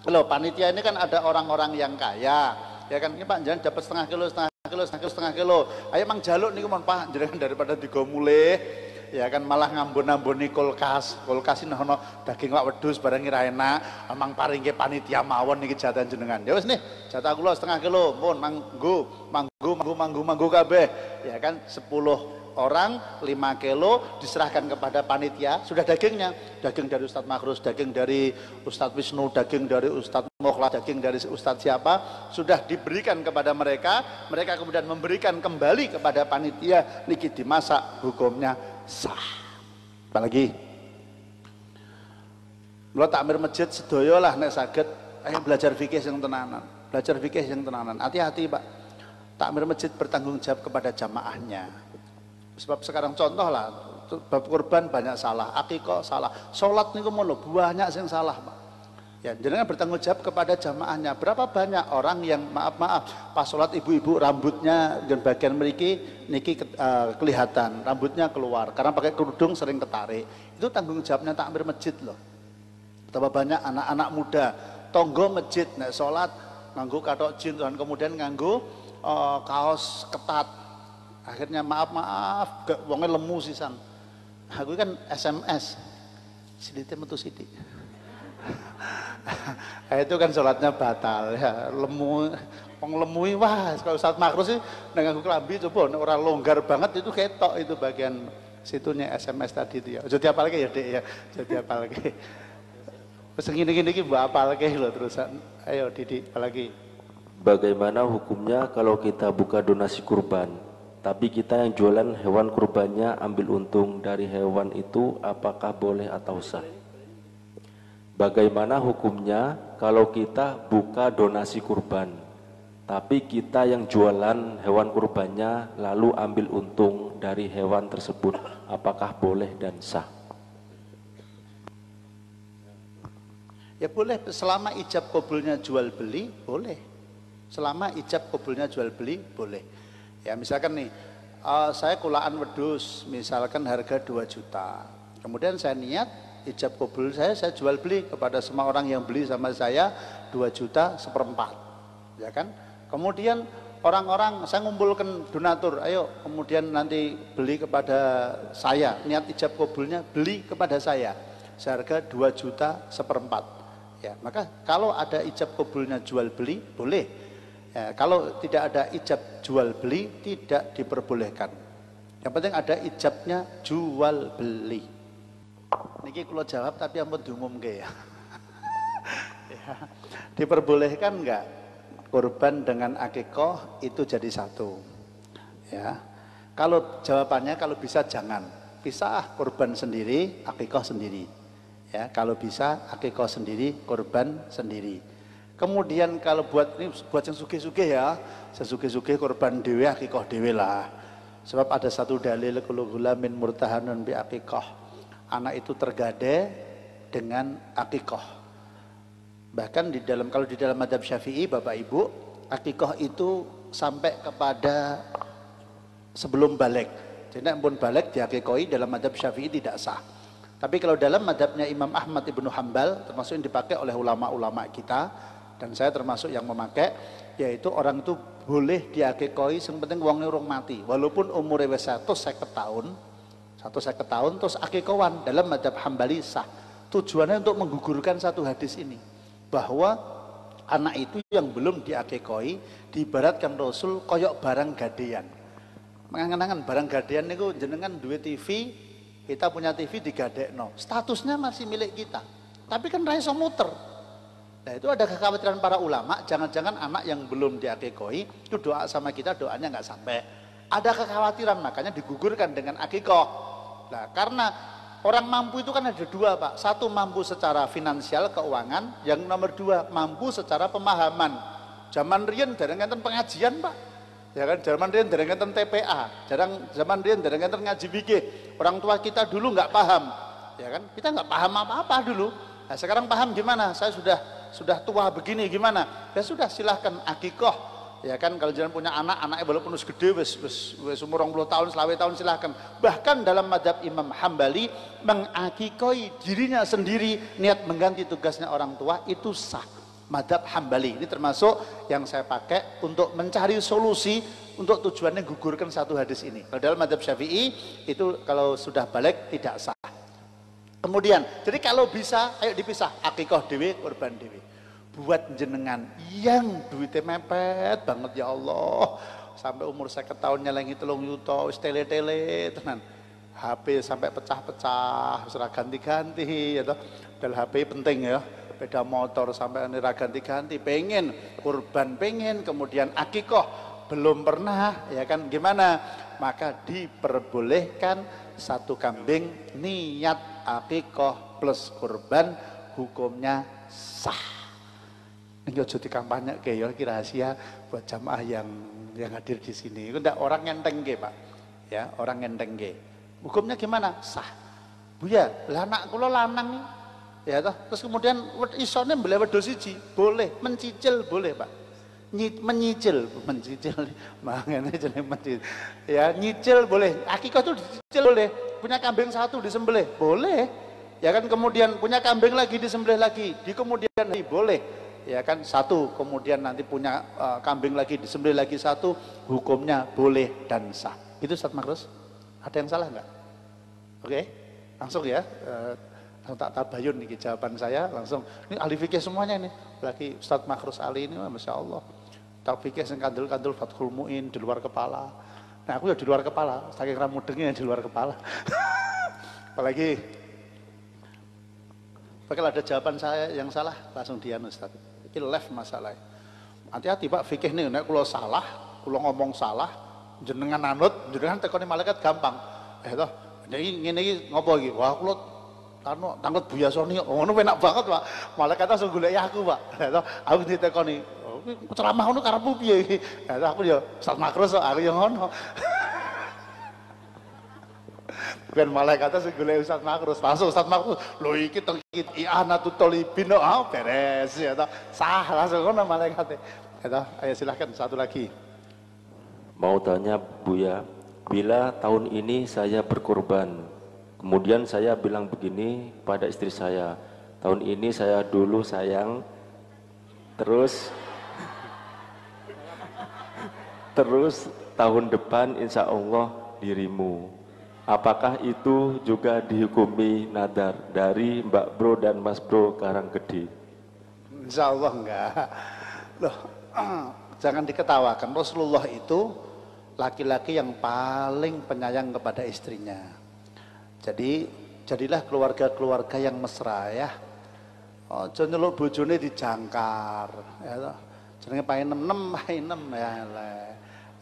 Loh, panitia ini kan ada orang-orang yang kaya, ya kan, ini Pak jangan dapat setengah kilo. Ayo mang jaluk niku mon Pak, jenengan daripada digo mulih, ya kan malah ngambon-amboni kulkas ini ono daging lak wedhus barang ora enak, mang paringke panitia mawon niki jatah jenengan. Ya wis nih, jatah kula setengah kilo, mun manggu kabeh. Ya kan 10 orang 5 kilo diserahkan kepada panitia, sudah dagingnya, daging dari Ustadz Makrus, daging dari Ustadz Wisnu, daging dari Ustadz Mokhlas, daging dari Ustadz siapa, sudah diberikan kepada mereka, mereka kemudian memberikan kembali kepada panitia, niki dimasak, hukumnya sah. Apalagi mula takmir masjid sedaya lah nek saged ayo belajar fikih yang tenanan, hati-hati Pak. Takmir masjid bertanggung jawab kepada jamaahnya. Sebab sekarang contoh lah, bab kurban banyak salah, akikah salah, sholat niku mono banyak yang salah, Pak. Ya, jenengan bertanggung jawab kepada jamaahnya. Berapa banyak orang yang maaf pas sholat ibu-ibu rambutnya dan bagian niki kelihatan, rambutnya keluar karena pakai kerudung sering ketarik. Itu tanggung jawabnya takmir masjid loh. Betapa banyak anak-anak muda tonggo masjid nek sholat nganggo kathok jin dan kemudian nganggo kaos ketat. Akhirnya maaf gak wonge lemu sisan. Aku kan SMS sidite metu sidik. Itu kan sholatnya batal ya, lemu lemui wah kalau Ustadz Makrus sih nganggo klambi coba nek ora longgar banget itu ketok itu bagian situnya SMS tadi itu ya. Aja diapalke ya, Dik ya. Aja diapalke. Wis ngene-ngene iki mbok apalke lho terusan. Ayo Didik apalagi. Bagaimana hukumnya kalau kita buka donasi kurban, tapi kita yang jualan hewan kurbannya ambil untung dari hewan itu, apakah boleh atau sah? Bagaimana hukumnya kalau kita buka donasi kurban, tapi kita yang jualan hewan kurbannya lalu ambil untung dari hewan tersebut, apakah boleh dan sah? Ya boleh, selama ijab kabulnya jual beli boleh. Selama ijab kabulnya jual beli boleh. Ya misalkan nih, saya kulaan wedhus, misalkan harga 2 juta. Kemudian saya niat ijab kabul saya jual beli kepada semua orang yang beli sama saya 2 juta seperempat. Ya kan? Kemudian orang-orang saya ngumpulkan donatur, ayo kemudian nanti beli kepada saya, niat ijab kabulnya beli kepada saya seharga 2 juta seperempat. Ya, maka kalau ada ijab kabulnya jual beli boleh. Ya, kalau tidak ada ijab jual beli tidak diperbolehkan. Yang penting ada ijabnya jual beli. Niki kalau jawab tapi ampun diumumke ya. Ya. Diperbolehkan enggak kurban dengan akikoh itu jadi satu? Ya. Kalau jawabannya kalau bisa jangan. Pisah kurban sendiri, akikoh sendiri. Ya, kalau bisa akikoh sendiri, kurban sendiri. Kemudian kalau buat yang sugih-sugih ya, sesugih-sugih kurban dewe, akikoh dewe lah. Sebab ada satu dalil kullu ghulamin murtahanun bi akikoh. Anak itu tergade dengan akikoh. Bahkan kalau di dalam mazhab Syafi'i, Bapak Ibu, akikoh itu sampai kepada sebelum balik. Jadi ampun balik diakikoi dalam mazhab Syafi'i tidak sah. Tapi kalau dalam mazhabnya Imam Ahmad Ibnu Hambal, termasuk yang dipakai oleh ulama-ulama kita, dan saya termasuk yang memakai, yaitu orang itu boleh diakikoi yang penting wongnya urung mati, walaupun umurnya wis 150 tahun terus akikowan. Dalam mazhab Hambali sah. Tujuannya untuk menggugurkan satu hadis ini, bahwa anak itu yang belum diakikoi diibaratkan Rasul koyok barang gadean. Mengangan-angan barang gadean itu jenengan duwe TV, kita punya TV digadekno, statusnya masih milik kita, tapi kan ra iso muter. Nah itu ada kekhawatiran para ulama, jangan-jangan anak yang belum diakikoi itu doa sama kita doanya nggak sampai. Ada kekhawatiran, makanya digugurkan dengan akikoh. Nah karena orang mampu itu kan ada dua Pak, satu mampu secara finansial keuangan, yang nomor dua mampu secara pemahaman. Zaman riyen dereng enten pengajian Pak, ya kan, zaman riyen dereng enten TPA, zaman riyen dereng enten ngaji fikih. Orang tua kita dulu nggak paham, ya kan, kita nggak paham apa-apa dulu. Nah sekarang paham gimana? Saya sudah tua begini gimana? Ya sudah silahkan akikoh, ya kan. Kalau jangan punya anaknya walaupun wis gede, wis umur 20 tahun, 20 tahun silahkan. Bahkan dalam mazhab Imam Hambali mengakikoi dirinya sendiri, niat mengganti tugasnya orang tua itu sah. Mazhab Hambali ini termasuk yang saya pakai untuk mencari solusi untuk tujuannya gugurkan satu hadis ini. Kalau dalam mazhab Syafi'i itu kalau sudah balik tidak sah. Kemudian, jadi kalau bisa, ayo dipisah, akikoh dewe, kurban dewe. Buat jenengan yang duitnya mepet banget ya Allah, sampai umur 50 tahun nyelengi 3 yuta, wis tele-tele tenan. HP sampai pecah-pecah, serah ganti-ganti, ya toh. Dal HP penting ya, beda motor sampai ini ganti-ganti, pengen kurban, pengen kemudian akikoh belum pernah, ya kan, gimana? Maka diperbolehkan satu kambing niat akikoh plus kurban, hukumnya sah. Ini ojo dikampanye ke ya, rahasia buat jamaah yang hadir di sini. Itu ndak orang ngenteng ke Pak, ya orang ngenteng ke. Hukumnya gimana? Sah. Buya, lah anak kula lanang nih, ya toh. Terus kemudian isone mbeleh wedhus siji, boleh, mencicil boleh Pak. Menyicil makanya jenenge mencicil. Ya nyicil boleh, akikah itu dicicil boleh. Punya kambing satu disembelih boleh, ya kan. Kemudian punya kambing lagi disembelih lagi di kemudian hari boleh, ya kan. Satu kemudian nanti punya kambing lagi disembelih lagi satu, hukumnya boleh dan sah. Itu Ustaz Makrus, ada yang salah nggak? Oke, langsung ya. Tak tabayun nih jawaban saya langsung. Ini ahli fikih semuanya nih. Lagi Ustaz Makrus Ali ini, masya Allah. Tak fikih sing kandul-kandul Fathul Mu'in di luar kepala. Nah aku ya di luar kepala, saking ramudengnya di luar kepala. Apalagi kalau ada jawaban saya yang salah langsung dian Ustaz. Ini left masalahnya. Hati-hati Pak fikih nih, nek kula salah, kula ngomong salah, jenengan anut, jenengan tekoni malaikat gampang. Toh, jadi ngene iki ngopo iki? Wah kula tanglet Buya Soni, ngono enak banget Pak. Malaikat langsung golek aku Pak. Aku ditekoni, ceramah ngono karepmu piye iki? Ya aku ya Ustaz Makro sok aku ya ngono. Ben malaikatnya sing golek Ustaz Makro, langsung Ustaz Makro, lho iki teng i'anatul thalibin beres ya toh. Sah langsung ngono malaikatnya. Ya toh, ayo silahkan satu lagi. Mau tanya Buya, bila tahun ini saya berkorban, kemudian saya bilang begini pada istri saya, tahun ini saya dulu sayang, terus tahun depan insya Allah dirimu. Apakah itu juga dihukumi nadar dari Mbak Bro dan Mas Bro Karanggede? Insya Allah enggak. Loh, jangan diketawakan. Rasulullah itu laki-laki yang paling penyayang kepada istrinya. Jadi jadilah keluarga-keluarga yang mesra ya. Aja nyeluk bojone dijangkar ya. Jenenge painem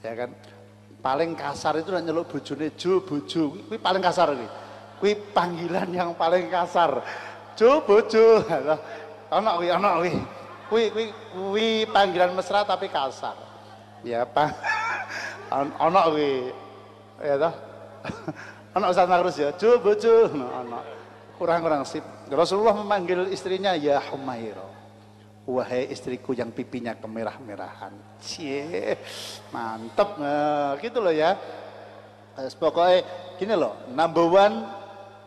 ya kan. Paling kasar itu nyeluk bojone jo bojo. Kuwi paling kasar kuwi. Kuwi panggilan yang paling kasar. Jo bojo. Ana kuwi. Kuwi panggilan mesra tapi kasar. Ya, Pak. Ana kuwi. Ya toh. Ana Ustaz Makrus ya, jo bojo. Ana. Kurang-kurang sip. Rasulullah memanggil istrinya ya Humaira. Wahai istriku yang pipinya kemerah-merahan. Cie, mantep. Nah, gitu loh ya. Pokoknya gini loh, number one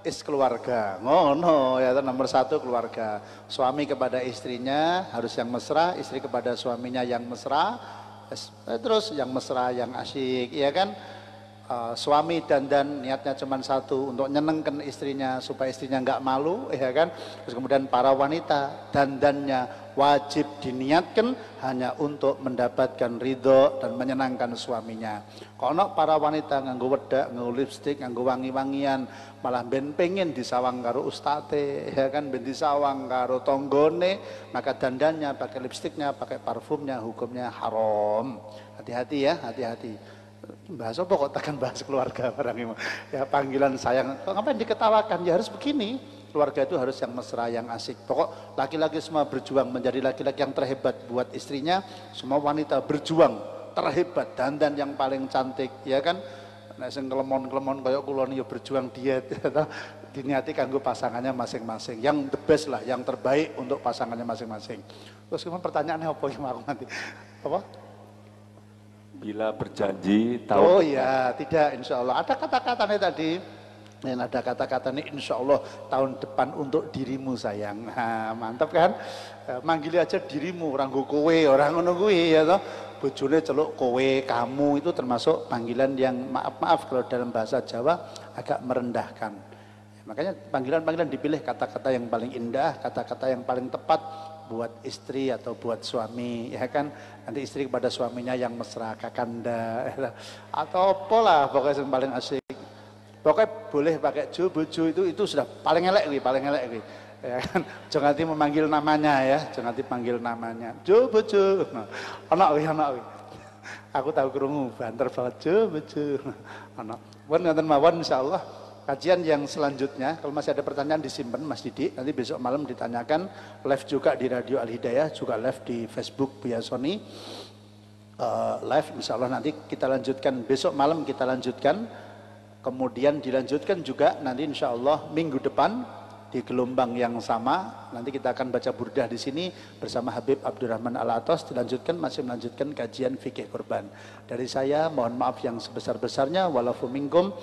is keluarga. Ngono ya, nomor satu keluarga. Suami kepada istrinya harus yang mesra, istri kepada suaminya yang mesra. Terus yang mesra, yang asyik, ya kan? Suami dandan niatnya cuma satu, untuk nyenengkan istrinya supaya istrinya nggak malu, ya kan? Terus kemudian para wanita dandannya wajib diniatkan hanya untuk mendapatkan ridho dan menyenangkan suaminya. Kono para wanita nganggo wedak, nganggo lipstik, nganggo wangi-wangian, malah ben pengen disawang karo ustate, ya kan, ben disawang karo tonggone, maka dandannya pakai lipstiknya, pakai parfumnya, hukumnya haram. Hati-hati ya, hati-hati. Bahas apa kok takkan bahas keluarga barang ini. Ya panggilan sayang, kok ngapain diketawakan? Ya harus begini. Keluarga itu harus yang mesra, yang asik. Pokok laki-laki semua berjuang menjadi laki-laki yang terhebat buat istrinya. Semua wanita berjuang terhebat, dandan yang paling cantik, ya kan? Nek sing kelemon-kelemon kayak kula ya berjuang diet, diniati kanggo pasangannya masing-masing. Yang the best lah, yang terbaik untuk pasangannya masing-masing. Terus kemudian pertanyaannya apa yang aku nanti? Apa? Bila berjanji tahun oh ya, tidak, insya Allah. Ada kata-katanya tadi. Dan ada kata-katanya insya Allah tahun depan untuk dirimu sayang. Nah, mantap kan? Manggil aja dirimu, orang kowe, orang ngono kuwi ya toh. Bojone celuk kowe, kamu itu termasuk panggilan yang maaf-maaf kalau dalam bahasa Jawa agak merendahkan. Makanya panggilan-panggilan dipilih kata-kata yang paling indah, kata-kata yang paling tepat buat istri atau buat suami, ya kan? Nanti istri kepada suaminya yang mesra, kakanda, atau pola pokoknya yang paling asik. Pokoknya boleh pakai jo, bojo itu sudah paling elek wi, ya kan? Jangan nanti memanggil namanya ya, jangan nanti panggil namanya. Jo, bojo, anak wi. Aku tahu krungu banter banget jo, bojo, anak. Wan ngaten mawon insyaallah. Kajian yang selanjutnya, kalau masih ada pertanyaan disimpan Mas Didi, nanti besok malam ditanyakan, live juga di Radio Al Hidayah, juga live di Facebook Buya Sony, live insya Allah nanti kita lanjutkan, besok malam kita lanjutkan, kemudian dilanjutkan juga nanti insya Allah minggu depan, di gelombang yang sama, nanti kita akan baca burdah di sini bersama Habib Abdurrahman Al-Atos, masih melanjutkan kajian fikih korban. Dari saya mohon maaf yang sebesar-besarnya, walafu minkum.